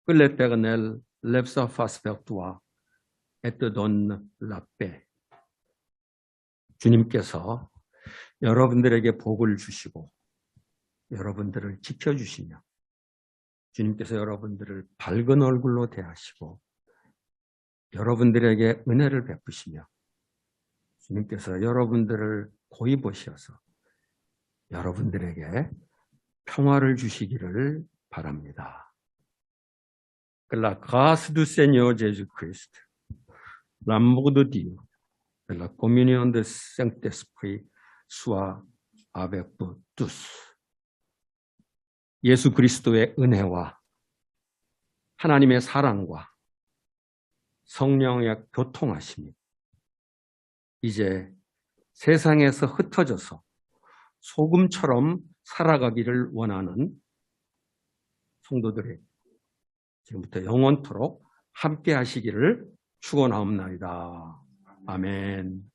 Speaker 3: Que l'Éternel lève sa face vers toi et te donne la paix. 주님께서 여러분들에게 복을 주시고 여러분들을 지켜주시며 주님께서 여러분들을 밝은 얼굴로 대하시고 여러분들에게 은혜를 베푸시며 주님께서 여러분들을 고이 보셔서 여러분들에게 평화를 주시기를 바랍니다. Que la grâce du Seigneur Jésus-Christ, l'amour de Dieu et la communion du Saint-Esprit soient avec vous tous. 예수 그리스도의 은혜와 하나님의 사랑과 성령의 교통하심이 이제 세상에서 흩어져서 소금처럼 살아가기를 원하는 성도들에게 지금부터 영원토록 함께 하시기를 축원하옵나이다. 아멘.